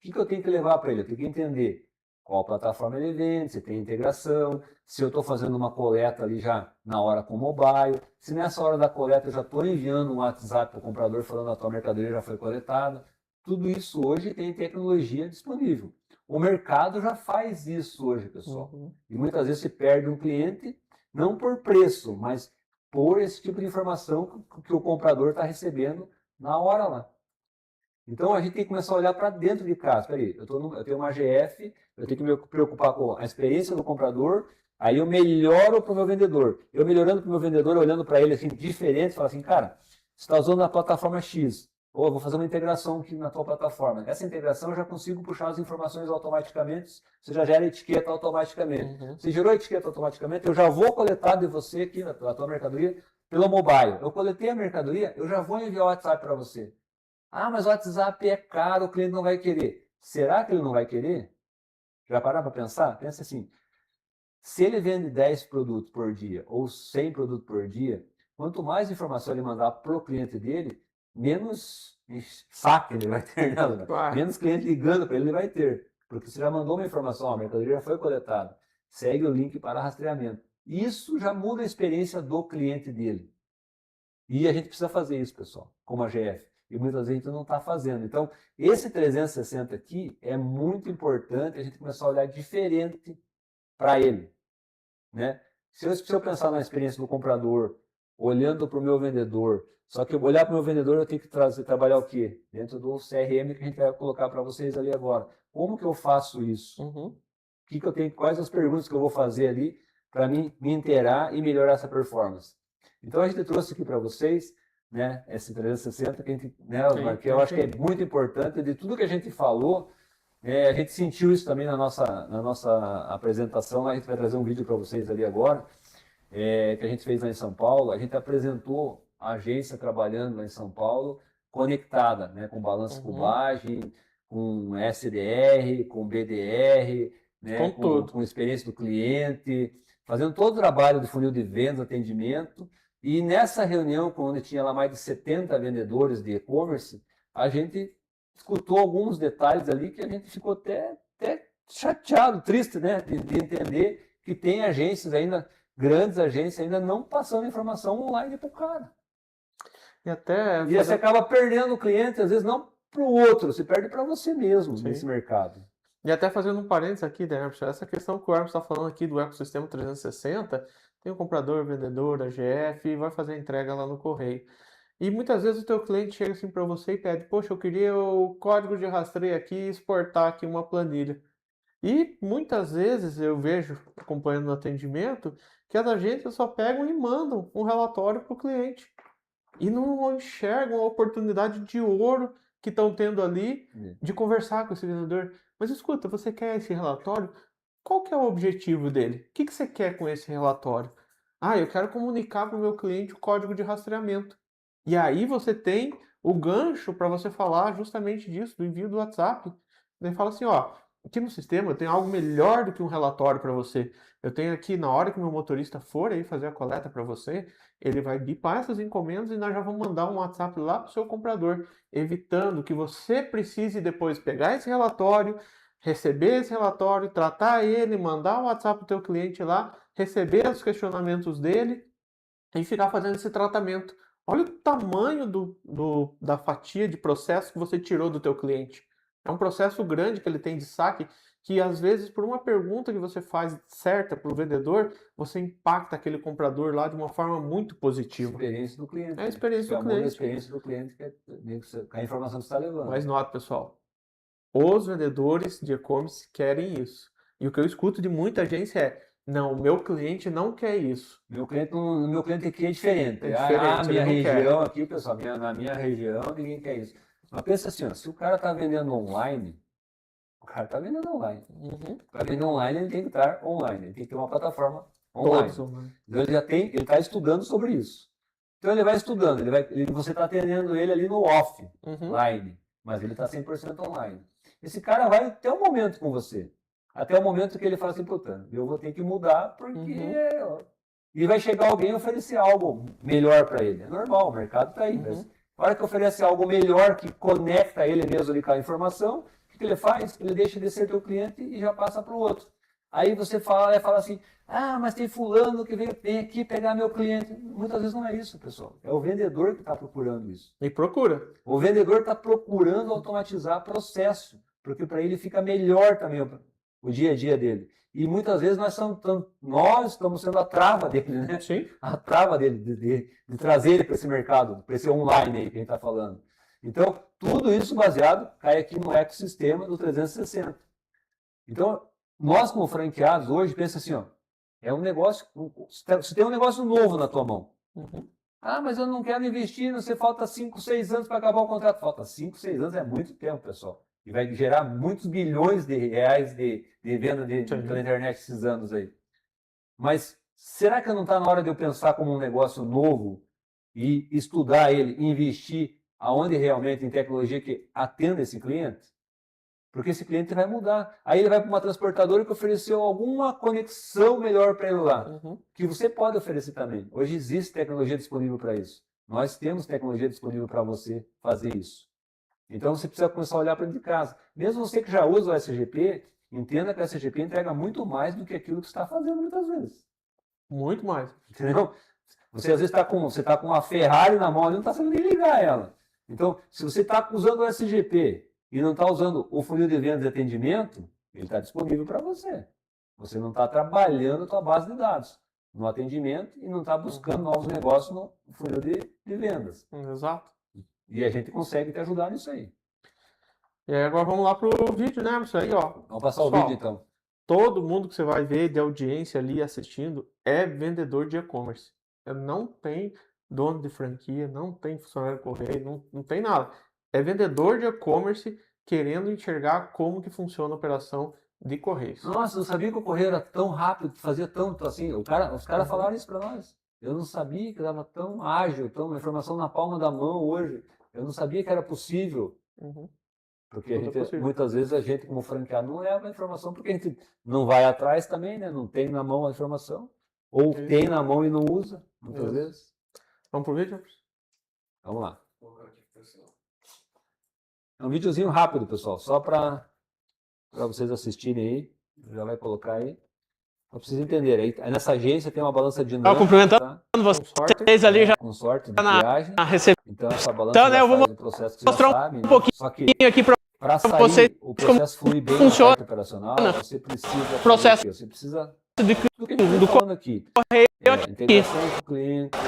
O que eu tenho que levar para ele? Eu tenho que entender qual plataforma ele vende, se tem integração, se eu estou fazendo uma coleta ali já na hora com o mobile, se nessa hora da coleta eu já estou enviando um WhatsApp para o comprador falando a tua mercadoria já foi coletada. Tudo isso hoje tem tecnologia disponível. O mercado já faz isso hoje, pessoal. E muitas vezes se perde um cliente, não por preço, mas por esse tipo de informação que o comprador está recebendo na hora lá. Então a gente tem que começar a olhar para dentro de casa. Espera aí, eu tenho uma AGF, eu tenho que me preocupar com a experiência do comprador, aí eu melhoro para o meu vendedor. Eu melhorando para o meu vendedor, olhando para ele assim, diferente, falo assim, cara, você está usando a plataforma X, ou eu vou fazer uma integração aqui na tua plataforma. Essa integração eu já consigo puxar as informações automaticamente, você já gera etiqueta automaticamente. Você gerou a etiqueta automaticamente, eu já vou coletar de você aqui, na tua mercadoria, pelo mobile. Eu coletei a mercadoria, eu já vou enviar o WhatsApp para você. Ah, mas o WhatsApp é caro, o cliente não vai querer. Será que ele não vai querer? Já parar para pensar? Pensa assim, se ele vende 10 produtos por dia ou 100 produtos por dia, quanto mais informação ele mandar para o cliente dele, menos saque ele vai ter nela. Menos cliente ligando para ele vai ter. Porque você já mandou uma informação, a mercadoria já foi coletada. Segue o link para rastreamento. Isso já muda a experiência do cliente dele. E a gente precisa fazer isso, pessoal, como a GF. E muitas vezes a gente não está fazendo. Então, esse 360 aqui é muito importante a gente começar a olhar diferente para ele. Né? Se eu pensar na experiência do comprador, olhando para o meu vendedor, só que olhar para o meu vendedor eu tenho que trabalhar o quê? Dentro do CRM que a gente vai colocar para vocês ali agora. Como que eu faço isso? Que eu tenho, quais as perguntas que eu vou fazer ali para me inteirar e melhorar essa performance? Então a gente trouxe aqui para vocês, né, esse 360 que a gente, né, Osmar, que eu acho que é muito importante. De tudo que a gente falou, a gente sentiu isso também na nossa apresentação. A gente vai trazer um vídeo para vocês ali agora, que a gente fez lá em São Paulo. A gente apresentou a agência trabalhando lá em São Paulo, conectada, né, com balanço cubagem, com SDR, com BDR, né, com experiência do cliente, fazendo todo o trabalho do funil de vendas, atendimento. E nessa reunião, quando tinha lá mais de 70 vendedores de e-commerce, a gente escutou alguns detalhes ali que a gente ficou até chateado, triste, né, de entender que tem agências ainda, grandes agências ainda não passando informação online para o cara. E você acaba perdendo o cliente, às vezes não para o outro, você perde para você mesmo nesse mercado. E até fazendo um parênteses aqui, né, essa questão que o Hermes está falando aqui do ecossistema 360, tem o comprador, vendedor, AGF, e vai fazer a entrega lá no correio. E muitas vezes o teu cliente chega assim para você e pede, poxa, eu queria o código de rastreio aqui e exportar aqui uma planilha. E muitas vezes eu vejo, acompanhando no atendimento, que as agências só pegam e mandam um relatório para o cliente. E não enxergam a oportunidade de ouro que estão tendo ali de conversar com esse vendedor. Mas escuta, você quer esse relatório? Qual que é o objetivo dele? O que você quer com esse relatório? Ah, eu quero comunicar para o meu cliente o código de rastreamento. E aí você tem o gancho para você falar justamente disso, do envio do WhatsApp. Ele fala assim, ó, aqui no sistema eu tenho algo melhor do que um relatório para você. Eu tenho aqui, na hora que meu motorista for aí fazer a coleta para você, ele vai bipar essas encomendas e nós já vamos mandar um WhatsApp lá para o seu comprador, evitando que você precise depois pegar esse relatório, receber esse relatório, tratar ele, mandar um WhatsApp para o teu cliente lá, receber os questionamentos dele e ficar fazendo esse tratamento. Olha o tamanho da fatia de processo que você tirou do teu cliente. É um processo grande que ele tem de saque, que às vezes por uma pergunta que você faz certa para o vendedor, você impacta aquele comprador lá de uma forma muito positiva. Experiência do cliente. É a experiência do cliente. A experiência do cliente, que é a informação que você está levando. Mas nota, pessoal, os vendedores de e-commerce querem isso. E o que eu escuto de muita agência é, não, o meu cliente não quer isso. Meu cliente aqui é diferente. É diferente, minha região aqui, pessoal, na minha região ninguém quer isso. Mas pensa assim, ó, se o cara está vendendo online, o cara está vendendo online. Para vender online, ele tem que estar online, ele tem que ter uma plataforma online. Então ele está estudando sobre isso. Então ele vai estudando, você está atendendo ele ali no offline. mas ele está 100% online. Esse cara vai até um momento com você. Até o momento que ele fala assim, puta, eu vou ter que mudar porque... E vai chegar alguém e oferecer algo melhor para ele. É normal, o mercado está aí. Mas na hora que oferece algo melhor, que conecta ele mesmo ali com a informação, o que ele faz? Ele deixa de ser teu cliente e já passa para o outro. Aí você fala assim, mas tem fulano que vem aqui pegar meu cliente. Muitas vezes não é isso, pessoal. É o vendedor que está procurando isso. E procura. O vendedor está procurando automatizar processo, porque para ele fica melhor também o dia a dia dele. E muitas vezes nós estamos sendo a trava dele, né? Sim. A trava dele, de trazer ele para esse mercado, para esse online aí que a gente está falando. Então, tudo isso baseado cai aqui no ecossistema do 360. Então, nós como franqueados hoje, pensa assim, é um negócio, você tem um negócio novo na tua mão. Mas eu não quero investir, você falta 5, 6 anos para acabar o contrato. Falta 5, 6 anos, é muito tempo, pessoal. E vai gerar muitos bilhões de reais de venda pela internet esses anos aí. Mas será que não está na hora de eu pensar como um negócio novo e estudar ele, investir aonde realmente em tecnologia que atenda esse cliente? Porque esse cliente vai mudar. Aí ele vai para uma transportadora que ofereceu alguma conexão melhor para ele lá. Que você pode oferecer também. Hoje existe tecnologia disponível para isso. Nós temos tecnologia disponível para você fazer isso. Então você precisa começar a olhar para dentro de casa. Mesmo você que já usa o SGP, entenda que o SGP entrega muito mais do que aquilo que você está fazendo muitas vezes. Muito mais. Entendeu? Você às vezes está com uma Ferrari na mão e não está sabendo nem ligar ela. Então, se você está usando o SGP e não está usando o funil de vendas e atendimento, ele está disponível para você. Você não está trabalhando a sua base de dados no atendimento e não está buscando novos negócios no funil de vendas. Exato. E a gente consegue te ajudar nisso aí. E aí agora vamos lá pro vídeo, né? Isso aí, ó. Vamos passar o vídeo então. Todo mundo que você vai ver de audiência ali assistindo é vendedor de e-commerce. Não tem dono de franquia, não tem funcionário de correio, não tem nada. É vendedor de e-commerce querendo enxergar como que funciona a operação de correios. Nossa, eu não sabia que o correio era tão rápido, fazia tanto assim. Os caras falaram isso para nós. Eu não sabia que estava tão ágil, tão informação na palma da mão hoje. Eu não sabia que era possível. Porque muitas vezes a gente, como franqueado, não leva a informação porque a gente não vai atrás também, né? Não tem na mão a informação. Ou tem na mão e não usa, muitas vezes. Vamos pro vídeo? Vamos lá. É um videozinho rápido, pessoal, só para vocês assistirem aí. Já vai colocar aí. Para vocês entenderem. Aí nessa agência tem uma balança dinâmica. Cumprimentando vocês ali já com sorte de viagem. Então essa balança então, né, eu vou faz o processo que você já sabe. um pouquinho Só que aqui para sair vocês o processo flui bem funciona na parte operacional, você precisa processo você precisa do do que a gente está falando aqui. correio Integração com o cliente.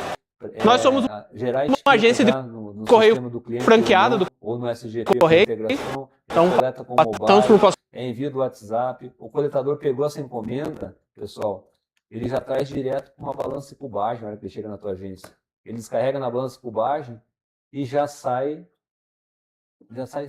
Nós somos gerar uma agência de no correio sistema do cliente franqueada ou no SGP correio. integração, Então, coleta com estamos mobile, por envio do WhatsApp. O coletador pegou essa encomenda, pessoal, ele já traz direto com uma balança de cubagem na hora que ele chega na tua agência. Ele descarrega na balança de cubagem e já sai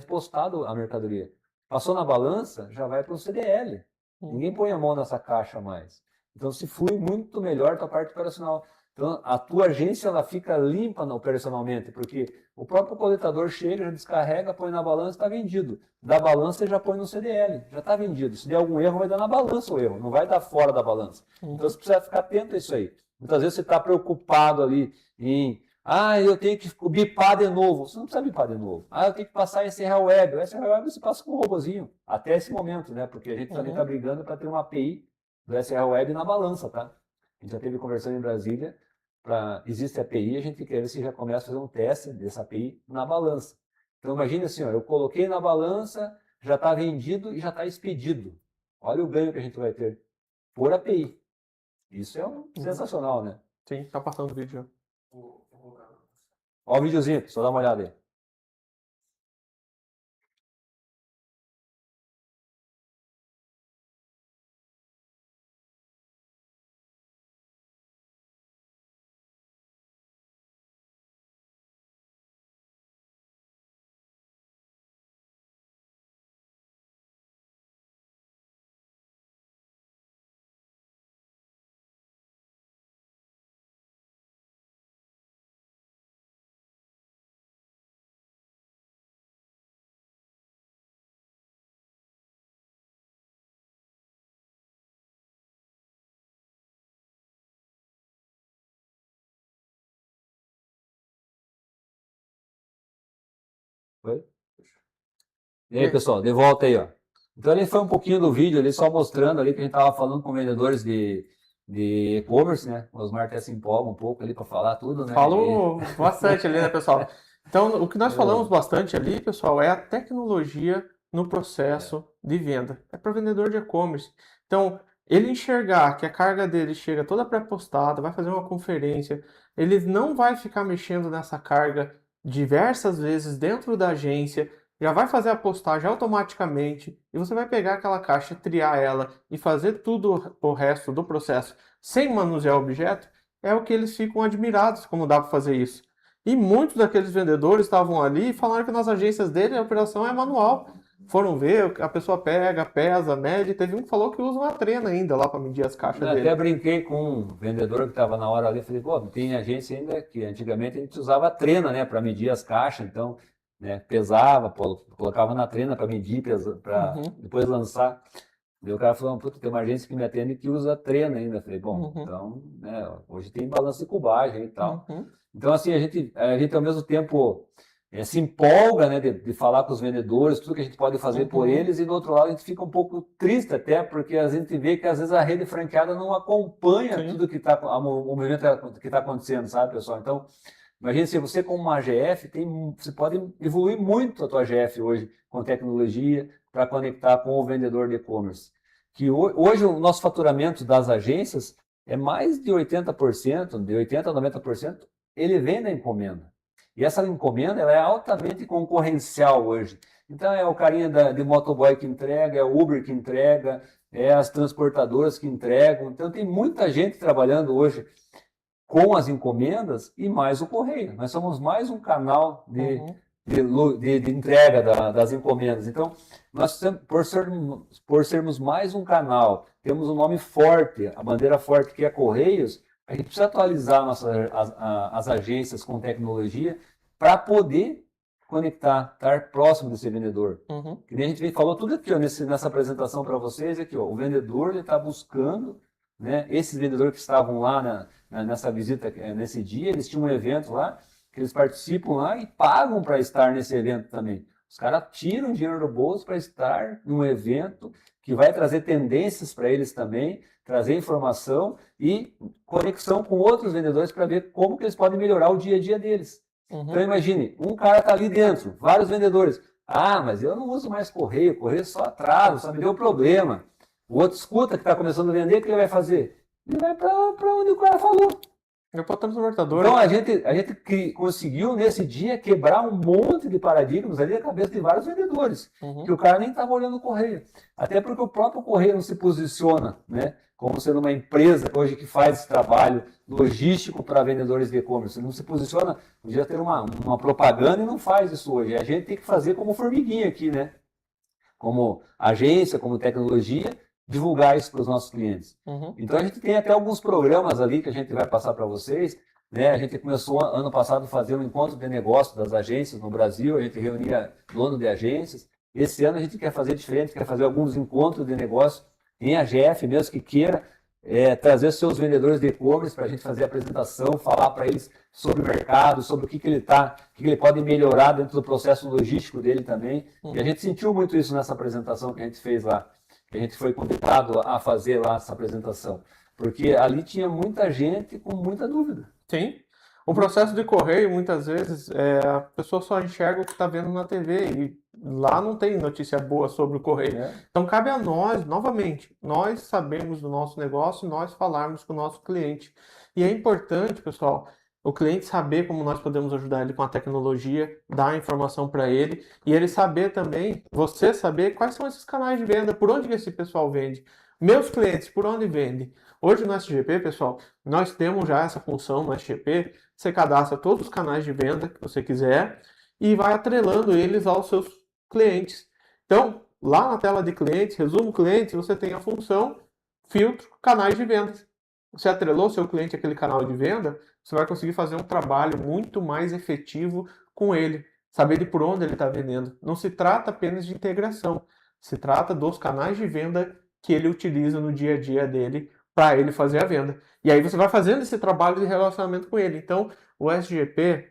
postado a mercadoria. Passou na balança, já vai para o CDL. Ninguém põe a mão nessa caixa mais. Então se flui muito melhor a tua parte operacional. Então a tua agência ela fica limpa operacionalmente, porque o próprio coletador chega, já descarrega, põe na balança e está vendido. Da balança ele já põe no CDL, já está vendido. Se der algum erro, vai dar na balança o erro, não vai dar fora da balança. Então você precisa ficar atento a isso aí. Muitas vezes você está preocupado ali em eu tenho que bipar de novo. Você não precisa bipar de novo. Eu tenho que passar SRA Web. O SRA Web você passa com um robozinho. Até esse momento, né? Porque a gente também está brigando para ter uma API do SRA Web na balança, tá? A gente já teve conversando em Brasília. Existe a API, a gente quer ver se já começa a fazer um teste dessa API na balança. Então imagine assim, eu coloquei na balança, já está vendido e já está expedido. Olha o ganho que a gente vai ter por API. Isso é sensacional, né? Sim, tá passando o vídeo. Olha o videozinho, só dá uma olhada aí. Foi? E aí, pessoal, de volta aí, ó. Então, ali foi um pouquinho do vídeo ali, só mostrando ali que a gente estava falando com vendedores de e-commerce, né? O Osmar até se empolga um pouco ali para falar tudo, né? Falo bastante ali, né, pessoal? Então, o que nós falamos bastante ali, pessoal, é a tecnologia no processo de venda. É para vendedor de e-commerce. Então, ele enxergar que a carga dele chega toda pré-postada, vai fazer uma conferência, ele não vai ficar mexendo nessa carga diversas vezes dentro da agência, já vai fazer a postagem automaticamente e você vai pegar aquela caixa, triar ela e fazer tudo o resto do processo sem manusear o objeto, é o que eles ficam admirados como dá para fazer isso. E muitos daqueles vendedores estavam ali e falaram que nas agências dele a operação é manual. Foram ver, a pessoa pega, pesa, mede. Teve um que falou que usa uma trena ainda lá para medir as caixas Eu dele. até brinquei com um vendedor que estava na hora ali, falei, pô, tem agência ainda que antigamente a gente usava trena, né, para medir as caixas, então, né, pesava, colocava na trena para medir, para depois lançar. E o cara falou, puta, tem uma agência que me atende que usa trena ainda. Eu falei, bom, então, né, hoje tem balanço de cubagem e tal. Então, assim, a gente ao mesmo tempo se empolga, né, de falar com os vendedores, tudo que a gente pode fazer por eles, e do outro lado a gente fica um pouco triste até, porque a gente vê que às vezes a rede franqueada não acompanha tudo que está, o movimento que está acontecendo, sabe, pessoal? Então, imagina se você como uma AGF, você pode evoluir muito a tua AGF hoje com tecnologia para conectar com o vendedor de e-commerce. Que hoje o nosso faturamento das agências é mais de 80%, de 80% a 90%, ele vem da encomenda. E essa encomenda ela é altamente concorrencial hoje. Então é o carinha de motoboy que entrega, é o Uber que entrega, é as transportadoras que entregam. Então tem muita gente trabalhando hoje com as encomendas e mais o correio. Nós somos mais um canal de entrega das encomendas. Então, nós, por sermos mais um canal, temos um nome forte, a bandeira forte que é Correios, a gente precisa atualizar as agências com tecnologia para poder conectar, estar próximo desse vendedor. Que nem a gente falou tudo aqui, ó, nessa apresentação para vocês, aqui, ó, o vendedor está buscando, né, esses vendedores que estavam lá nessa visita, nesse dia, eles tinham um evento lá, que eles participam lá e pagam para estar nesse evento também. Os caras tiram dinheiro do bolso para estar num evento que vai trazer tendências para eles também, trazer informação e conexão com outros vendedores para ver como que eles podem melhorar o dia a dia deles. Então imagine, um cara está ali dentro, vários vendedores. Ah, mas eu não uso mais correio só atraso, só me deu problema. O outro escuta que está começando a vender, o que ele vai fazer? Ele vai para onde o cara falou. Então a gente conseguiu nesse dia quebrar um monte de paradigmas ali na cabeça de vários vendedores, que o cara nem estava olhando o correio. Até porque o próprio correio não se posiciona, né, como sendo uma empresa hoje que faz esse trabalho logístico para vendedores de e-commerce. Não se posiciona, podia ter uma propaganda e não faz isso hoje. A gente tem que fazer como formiguinha aqui, né? Como agência, como tecnologia, divulgar isso para os nossos clientes. Então a gente tem até alguns programas ali que a gente vai passar para vocês, né? A gente começou ano passado a fazer um encontro de negócio das agências no Brasil, a gente reunia dono de agências. Esse ano a gente quer fazer diferente, quer fazer alguns encontros de negócio em AGF mesmo, que queira trazer seus vendedores de e-commerce para a gente fazer a apresentação, falar para eles sobre o mercado, sobre o que ele pode melhorar dentro do processo logístico dele também. E a gente sentiu muito isso nessa apresentação que a gente fez lá. A gente foi convidado a fazer lá essa apresentação, porque ali tinha muita gente com muita dúvida. Sim. O processo de correio, muitas vezes, a pessoa só enxerga o que está vendo na TV e lá não tem notícia boa sobre o correio. Então, cabe a nós, novamente, nós sabemos do nosso negócio, nós falarmos com o nosso cliente. E é importante, pessoal, o cliente saber como nós podemos ajudar ele com a tecnologia, dar a informação para ele e ele saber também, você saber quais são esses canais de venda, por onde que esse pessoal vende. Meus clientes, por onde vendem? Hoje no SGP, pessoal, nós temos já essa função no SGP, você cadastra todos os canais de venda que você quiser e vai atrelando eles aos seus clientes. Então, lá na tela de clientes, resumo clientes, você tem a função filtro canais de vendas. Você atrelou seu cliente àquele canal de venda, você vai conseguir fazer um trabalho muito mais efetivo com ele, saber de por onde ele está vendendo. Não se trata apenas de integração, se trata dos canais de venda que ele utiliza no dia a dia dele para ele fazer a venda. E aí você vai fazendo esse trabalho de relacionamento com ele. Então, o SGP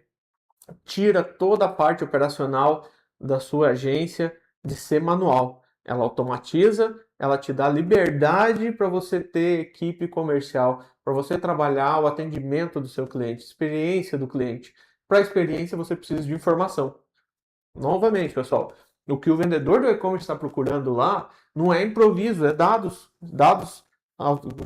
tira toda a parte operacional da sua agência de ser manual. Ela automatiza, ela te dá liberdade para você ter equipe comercial, para você trabalhar o atendimento do seu cliente, experiência do cliente. Para a experiência, você precisa de informação. Novamente, pessoal, o que o vendedor do e-commerce está procurando lá não é improviso, é dados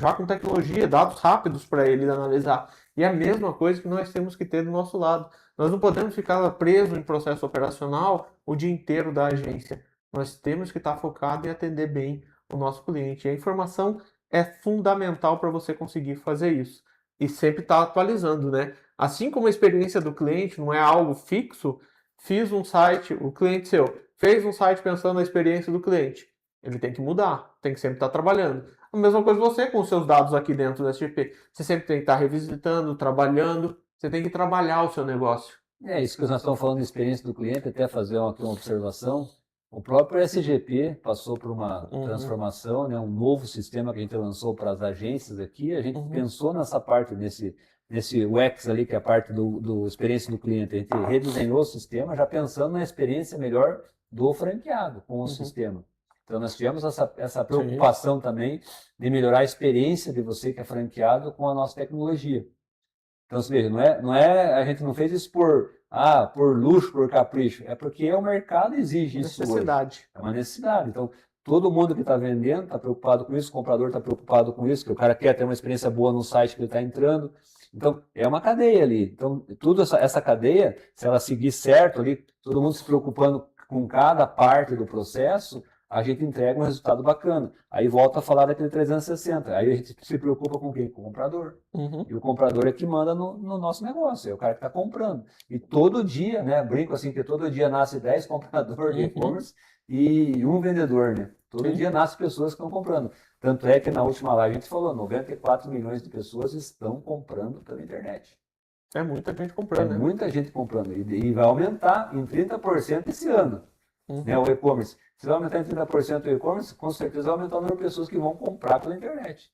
já com tecnologia, dados rápidos para ele analisar. E é a mesma coisa que nós temos que ter do nosso lado. Nós não podemos ficar presos em processo operacional o dia inteiro da agência. Nós temos que estar focado em atender bem o nosso cliente. E a informação é fundamental para você conseguir fazer isso. E sempre estar atualizando, né? Assim como a experiência do cliente não é algo fixo, fiz um site, o cliente seu fez um site pensando na experiência do cliente. Ele tem que mudar, tem que sempre estar trabalhando. A mesma coisa você com os seus dados aqui dentro do SGP. Você sempre tem que estar revisitando, trabalhando, você tem que trabalhar o seu negócio. É isso que nós estamos falando de experiência do cliente, até fazer aqui uma observação. O próprio SGP passou por uma transformação, né, um novo sistema que a gente lançou para as agências aqui. A gente pensou nessa parte nesse UX ali, que é a parte do experiência do cliente. A gente redesenhou o sistema já pensando na experiência melhor do franqueado com o sistema. Então, nós tivemos essa preocupação também de melhorar a experiência de você que é franqueado com a nossa tecnologia. Então, você veja, a gente não fez isso por luxo, por capricho, é porque o mercado exige isso necessidade. Hoje. É uma necessidade. Então, todo mundo que está vendendo está preocupado com isso, o comprador está preocupado com isso, que o cara quer ter uma experiência boa no site que ele está entrando. Então, é uma cadeia ali. Então, tudo essa cadeia, se ela seguir certo ali, todo mundo se preocupando com cada parte do processo, a gente entrega um resultado bacana. Aí volta a falar daquele 360. Aí a gente se preocupa com quem? Com o comprador. E o comprador é que manda no nosso negócio, é o cara que está comprando. E todo dia, né, brinco assim, que todo dia nasce 10 compradores de e-commerce e um vendedor, né? Todo dia nasce pessoas que estão comprando. Tanto é que na última live a gente falou, 94 milhões de pessoas estão comprando pela internet. É muita gente comprando, né? Muita gente comprando. E vai aumentar em 30% esse ano. Né, o e-commerce. Se vai aumentar em 30% o e-commerce, com certeza vai aumentar o número de pessoas que vão comprar pela internet.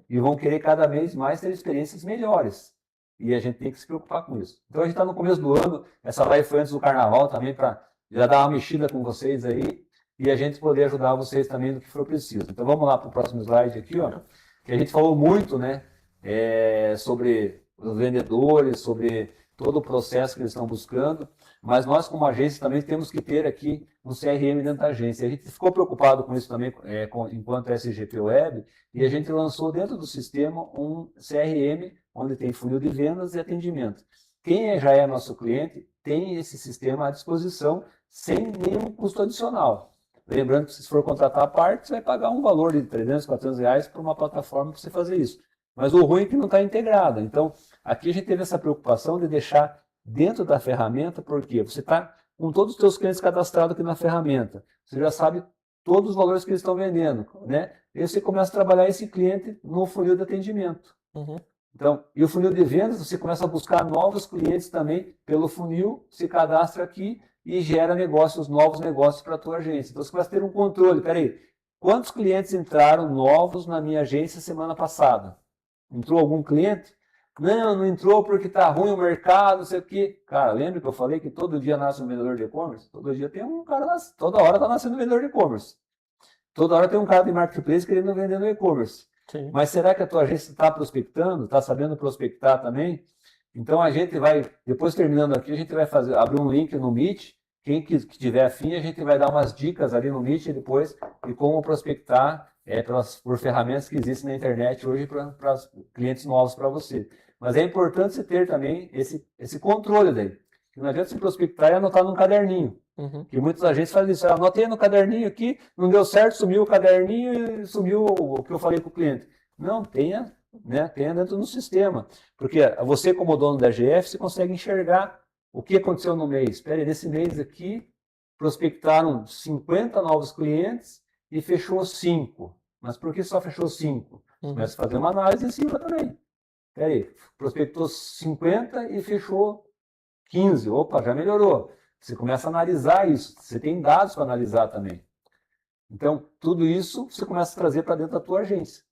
E vão querer cada vez mais ter experiências melhores. E a gente tem que se preocupar com isso. Então a gente está no começo do ano, essa live foi antes do carnaval também, para já dar uma mexida com vocês aí e a gente poder ajudar vocês também no que for preciso. Então vamos lá para o próximo slide aqui, ó, que a gente falou muito, né, sobre os vendedores, sobre todo o processo que eles estão buscando. Mas nós, como agência, também temos que ter aqui um CRM dentro da agência. A gente ficou preocupado com isso também, enquanto SGP Web, e a gente lançou dentro do sistema um CRM, onde tem funil de vendas e atendimento. Quem já é nosso cliente tem esse sistema à disposição, sem nenhum custo adicional. Lembrando que se for contratar a parte, você vai pagar um valor de 300, 400 reais por uma plataforma para você fazer isso. Mas o ruim é que não está integrado. Então, aqui a gente teve essa preocupação de deixar dentro da ferramenta, porque você está com todos os seus clientes cadastrados aqui na ferramenta. Você já sabe todos os valores que eles estão vendendo, né? E você começa a trabalhar esse cliente no funil de atendimento. Então, e o funil de vendas, você começa a buscar novos clientes também pelo funil, se cadastra aqui e gera novos negócios para a tua agência. Então, você começa a ter um controle. Peraí, quantos clientes entraram novos na minha agência semana passada? Entrou algum cliente? Não entrou porque está ruim o mercado, não sei o quê. Cara, lembra que eu falei que todo dia nasce um vendedor de e-commerce? Todo dia tem um cara, toda hora está nascendo um vendedor de e-commerce. Toda hora tem um cara de marketplace querendo vender no e-commerce. Mas será que a tua agência está prospectando? Está sabendo prospectar também? Então a gente vai, depois terminando aqui, a gente vai abrir um link no Meet. Quem que tiver afim, a gente vai dar umas dicas ali no Meet depois de como prospectar por ferramentas que existem na internet hoje para clientes novos para você. Mas é importante você ter também esse controle daí. Não adianta você prospectar e anotar num caderninho. Que muitas agências fazem isso. Eu anotei no caderninho aqui, não deu certo, sumiu o caderninho e sumiu o que eu falei com o cliente. Não, tenha dentro do sistema. Porque você, como dono da GF, você consegue enxergar o que aconteceu no mês. Espera aí, nesse mês aqui, prospectaram 50 novos clientes e fechou 5. Mas por que só fechou 5? Começa a fazer uma análise em cima também. Espera aí, prospectou 50 e fechou 15. Opa, já melhorou. Você começa a analisar isso. Você tem dados para analisar também. Então, tudo isso você começa a trazer para dentro da tua agência.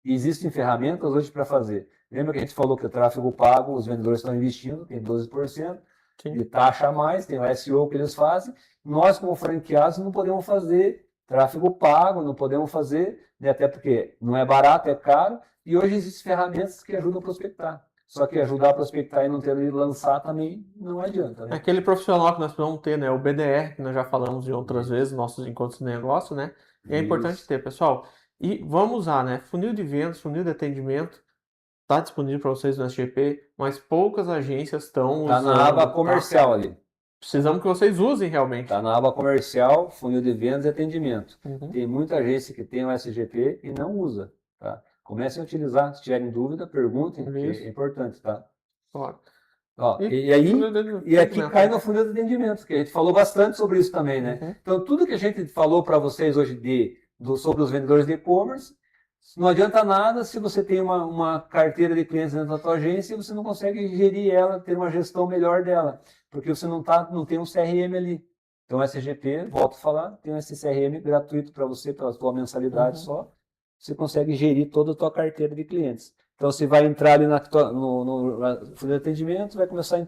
E existem ferramentas hoje para fazer. Lembra que a gente falou que o tráfego pago, os vendedores estão investindo, tem 12%. de taxa a mais, tem o SEO que eles fazem. Nós, como franqueados, não podemos fazer tráfego pago, não podemos fazer, né, até porque não é barato, é caro, e hoje existem ferramentas que ajudam a prospectar. Só que ajudar a prospectar e não ter ele lançar também não adianta, né? Aquele profissional que nós precisamos ter, né? O BDR, que nós já falamos de outras vezes, nossos encontros de negócio, né? E é importante ter, pessoal. E vamos usar, né? Funil de vendas, funil de atendimento, está disponível para vocês no SGP, mas poucas agências estão usando. Está na aba comercial ali. Precisamos que vocês usem realmente. Está na aba comercial, funil de vendas e atendimento. Tem muita agência que tem o SGP e não usa, tá? Comecem a utilizar, se tiverem dúvida, perguntem, porque é importante, tá? Claro. Ó, e aqui cai no funil de atendimento, que a gente falou bastante sobre isso também, né? Então, tudo que a gente falou para vocês hoje sobre os vendedores de e-commerce, não adianta nada se você tem uma carteira de clientes dentro da tua agência e você não consegue gerir ela, ter uma gestão melhor dela, porque você não tem um CRM ali. Então, o SGP, volto a falar, tem esse CRM gratuito para você, pela tua mensalidade só, você consegue gerir toda a tua carteira de clientes. Então, você vai entrar ali no funil de atendimento, vai começar a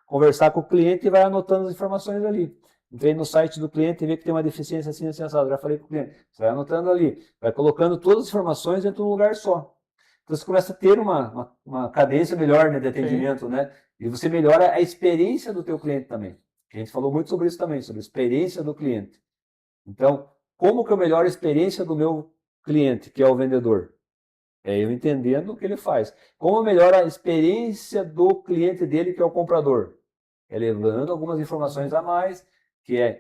conversar com o cliente e vai anotando as informações ali. Entrei no site do cliente e vê que tem uma deficiência assim, assado. Já falei com o cliente. Você vai anotando ali, vai colocando todas as informações dentro de um lugar só. Então, você começa a ter uma cadência melhor, né, de atendimento, né? E você melhora a experiência do teu cliente também. A gente falou muito sobre isso também, sobre a experiência do cliente. Então, como que eu melhoro a experiência do meu cliente, que é o vendedor? É eu entendendo o que ele faz. Como melhora a experiência do cliente dele, que é o comprador? É levando algumas informações a mais, que é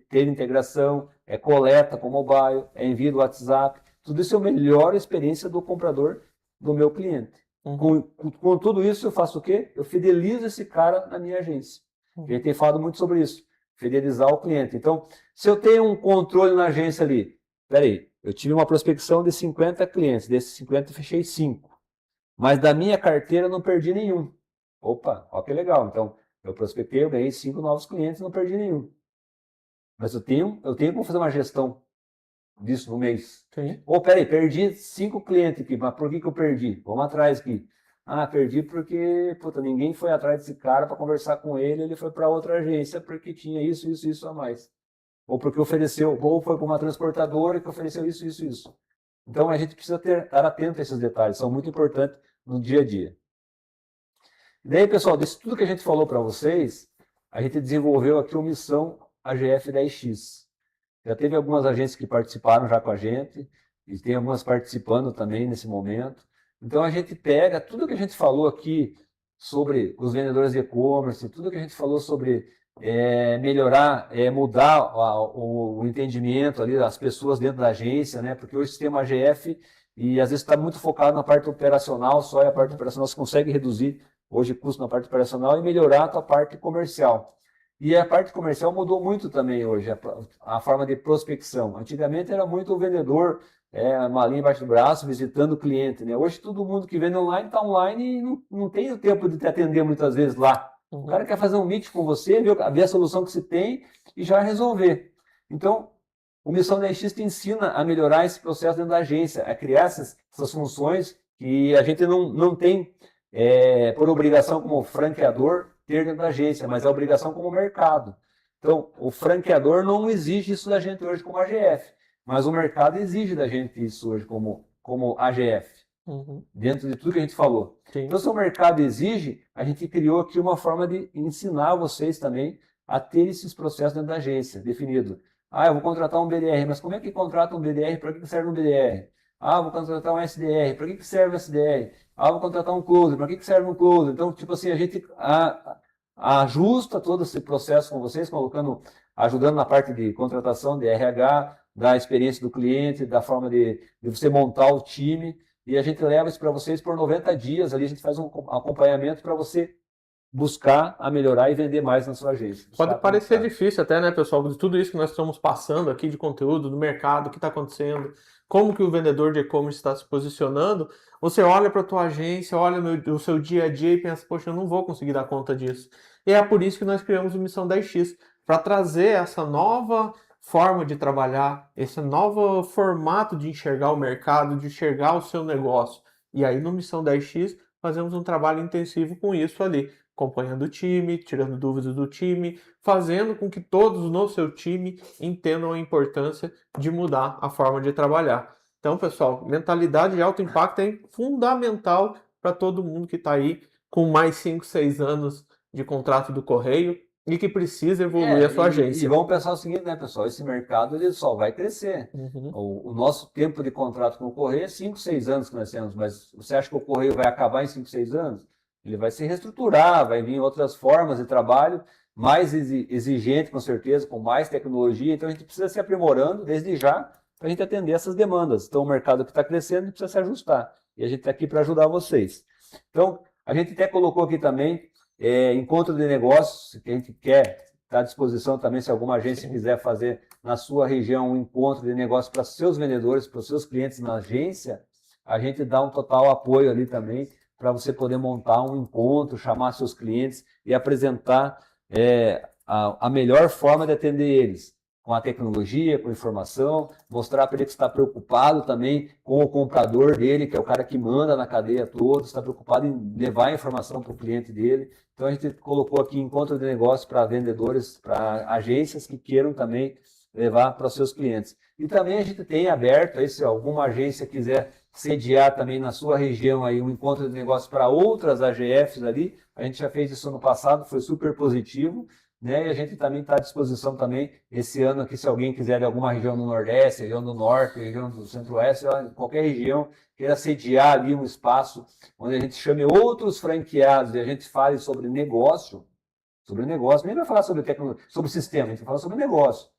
ter integração, é coleta com mobile, é envio do WhatsApp. Tudo isso eu melhoro a experiência do comprador do meu cliente. Com tudo isso, eu faço o quê? Eu fidelizo esse cara na minha agência. A gente tem falado muito sobre isso, fidelizar o cliente. Então, se eu tenho um controle na agência ali, peraí, eu tive uma prospecção de 50 clientes, desses 50 eu fechei 5. Mas da minha carteira eu não perdi nenhum. Opa, ó que legal. Então, eu prospectei, eu ganhei 5 novos clientes e não perdi nenhum. Mas eu tenho como fazer uma gestão disso no mês. Ou peraí, perdi 5 clientes aqui, mas por que eu perdi? Vamos atrás aqui. Ah, perdi porque ninguém foi atrás desse cara para conversar com ele, ele foi para outra agência porque tinha isso a mais. Ou porque ofereceu, ou foi para uma transportadora que ofereceu isso. Então a gente precisa estar atento a esses detalhes, são muito importantes no dia a dia. E daí, pessoal, disso tudo que a gente falou para vocês, a gente desenvolveu aqui uma missão AGF 10X. Já teve algumas agências que participaram já com a gente, e tem algumas participando também nesse momento. Então a gente pega tudo que a gente falou aqui sobre os vendedores de e-commerce, tudo que a gente falou sobre melhorar, mudar o entendimento ali das pessoas dentro da agência, né? Porque hoje o sistema AGF e às vezes está muito focado na parte operacional, só e a parte operacional você consegue reduzir hoje o custo na parte operacional e melhorar a tua parte comercial. E a parte comercial mudou muito também hoje, a forma de prospecção. Antigamente era muito o vendedor, uma linha embaixo do braço, visitando o cliente, né? Hoje todo mundo que vende online está online e não tem o tempo de te atender muitas vezes lá. O cara quer fazer um meet com você, ver a solução que você tem e já resolver. Então, o Missão 10X te ensina a melhorar esse processo dentro da agência, a criar essas funções que a gente não tem por obrigação como franqueador ter dentro da agência, mas é obrigação como mercado. Então, o franqueador não exige isso da gente hoje como AGF, mas o mercado exige da gente isso hoje como AGF. Dentro de tudo que a gente falou. Então, se o mercado exige, a gente criou aqui uma forma de ensinar vocês também a ter esses processos dentro da agência, definido. Ah, eu vou contratar um BDR, mas como é que contrata um BDR? Para que serve um BDR? Ah, vou contratar um SDR, para que serve um SDR? Ah, vou contratar um closer, para que serve um closer? Então, tipo assim, a gente ajusta todo esse processo com vocês, ajudando na parte de contratação, de RH, da experiência do cliente, da forma de você montar o time. E a gente leva isso para vocês por 90 dias, ali a gente faz um acompanhamento para você buscar a melhorar e vender mais na sua agência. Pode parecer difícil até, né, pessoal, de tudo isso que nós estamos passando aqui de conteúdo, do mercado, o que está acontecendo, como que o vendedor de e-commerce está se posicionando. Você olha para a tua agência, olha o seu dia a dia e pensa, poxa, eu não vou conseguir dar conta disso. E é por isso que nós criamos o Missão 10X, para trazer essa nova forma de trabalhar, esse novo formato de enxergar o mercado, de enxergar o seu negócio. E aí no Missão 10X fazemos um trabalho intensivo com isso ali, acompanhando o time, tirando dúvidas do time, fazendo com que todos no seu time entendam a importância de mudar a forma de trabalhar. Então, pessoal, mentalidade de alto impacto é fundamental para todo mundo que está aí com mais 5, 6 anos de contrato do Correio e que precisa evoluir a sua agência. E vamos pensar o seguinte, né, pessoal? Esse mercado ele só vai crescer. O nosso tempo de contrato com o Correio é 5, 6 anos que nós temos, mas você acha que o Correio vai acabar em 5, 6 anos? Ele vai se reestruturar, vai vir outras formas de trabalho, mais exigente, com certeza, com mais tecnologia. Então, a gente precisa se aprimorando desde já para a gente atender essas demandas. Então, o mercado que está crescendo precisa se ajustar. E a gente está aqui para ajudar vocês. Então, a gente até colocou aqui também encontro de negócios, que a gente quer estar à disposição também, se alguma agência quiser fazer na sua região um encontro de negócios para seus vendedores, para os seus clientes na agência, a gente dá um total apoio ali também para você poder montar um encontro, chamar seus clientes e apresentar a melhor forma de atender eles, com a tecnologia, com a informação, mostrar para ele que está preocupado também com o comprador dele, que é o cara que manda na cadeia toda, está preocupado em levar a informação para o cliente dele. Então a gente colocou aqui encontro de negócio para vendedores, para agências que queiram também levar para os seus clientes. E também a gente tem aberto, aí, se alguma agência quiser sediar também na sua região aí um encontro de negócio para outras AGFs ali, a gente já fez isso no passado, foi super positivo. Né? E a gente também está à disposição também esse ano aqui, se alguém quiser de alguma região do Nordeste, região do Norte, região do Centro-Oeste, qualquer região queira sediar ali um espaço onde a gente chame outros franqueados e a gente fale sobre negócio, nem vai falar sobre tecnologia, sobre sistema, a gente vai falar sobre negócio.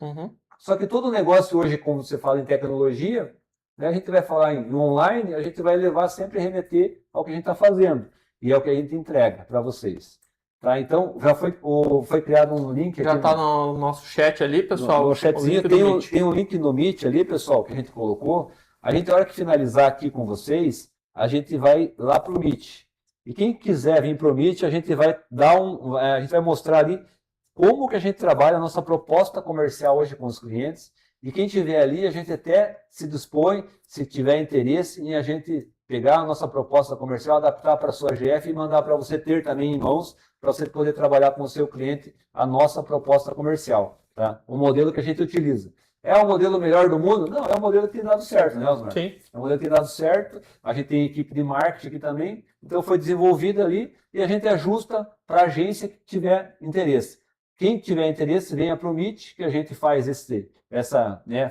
Só que todo negócio hoje, como você fala em tecnologia, né, a gente vai falar em online, a gente vai levar sempre a remeter ao que a gente está fazendo e é o que a gente entrega para vocês. Tá, então, já foi criado um link já aqui. Já está no nosso chat ali, pessoal. No chatzinho tem um link no Meet ali, pessoal, que a gente colocou. A gente, na hora que finalizar aqui com vocês, a gente vai lá para o Meet. E quem quiser vir para o Meet, a gente vai a gente vai mostrar ali como que a gente trabalha a nossa proposta comercial hoje com os clientes. E quem tiver ali, a gente até se dispõe, se tiver interesse, em a gente pegar a nossa proposta comercial, adaptar para a sua GF e mandar para você ter também em mãos, para você poder trabalhar com o seu cliente a nossa proposta comercial, tá? O modelo que a gente utiliza. É o modelo melhor do mundo? Não, é o modelo que tem dado certo, né, Osmar? Sim. É o modelo que tem dado certo, a gente tem equipe de marketing aqui também, então foi desenvolvido ali e a gente ajusta para a agência que tiver interesse. Quem tiver interesse, venha para o Meet, que a gente faz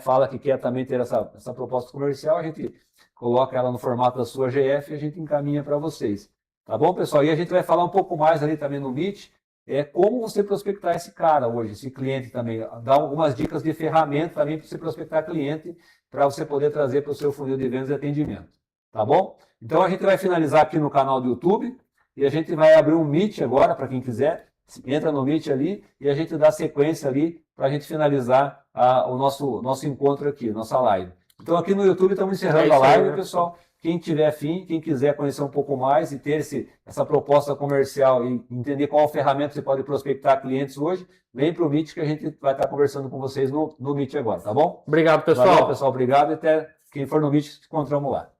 fala que quer também ter essa proposta comercial, a gente coloca ela no formato da sua GF e a gente encaminha para vocês. Tá bom, pessoal? E a gente vai falar um pouco mais ali também no Meet, como você prospectar esse cara hoje, esse cliente também. Dar algumas dicas de ferramenta também para você prospectar cliente, para você poder trazer para o seu funil de vendas e atendimento. Tá bom? Então a gente vai finalizar aqui no canal do YouTube e a gente vai abrir um Meet agora, para quem quiser. Entra no Meet ali e a gente dá sequência ali para a gente finalizar o nosso encontro aqui, nossa live. Então aqui no YouTube estamos encerrando a live, pessoal. Quem tiver afim, quem quiser conhecer um pouco mais e ter essa proposta comercial e entender qual ferramenta você pode prospectar clientes hoje, vem para o Meet que a gente vai estar conversando com vocês no Meet agora, tá bom? Obrigado, pessoal. Valeu, pessoal. Obrigado e até quem for no Meet, encontramos lá.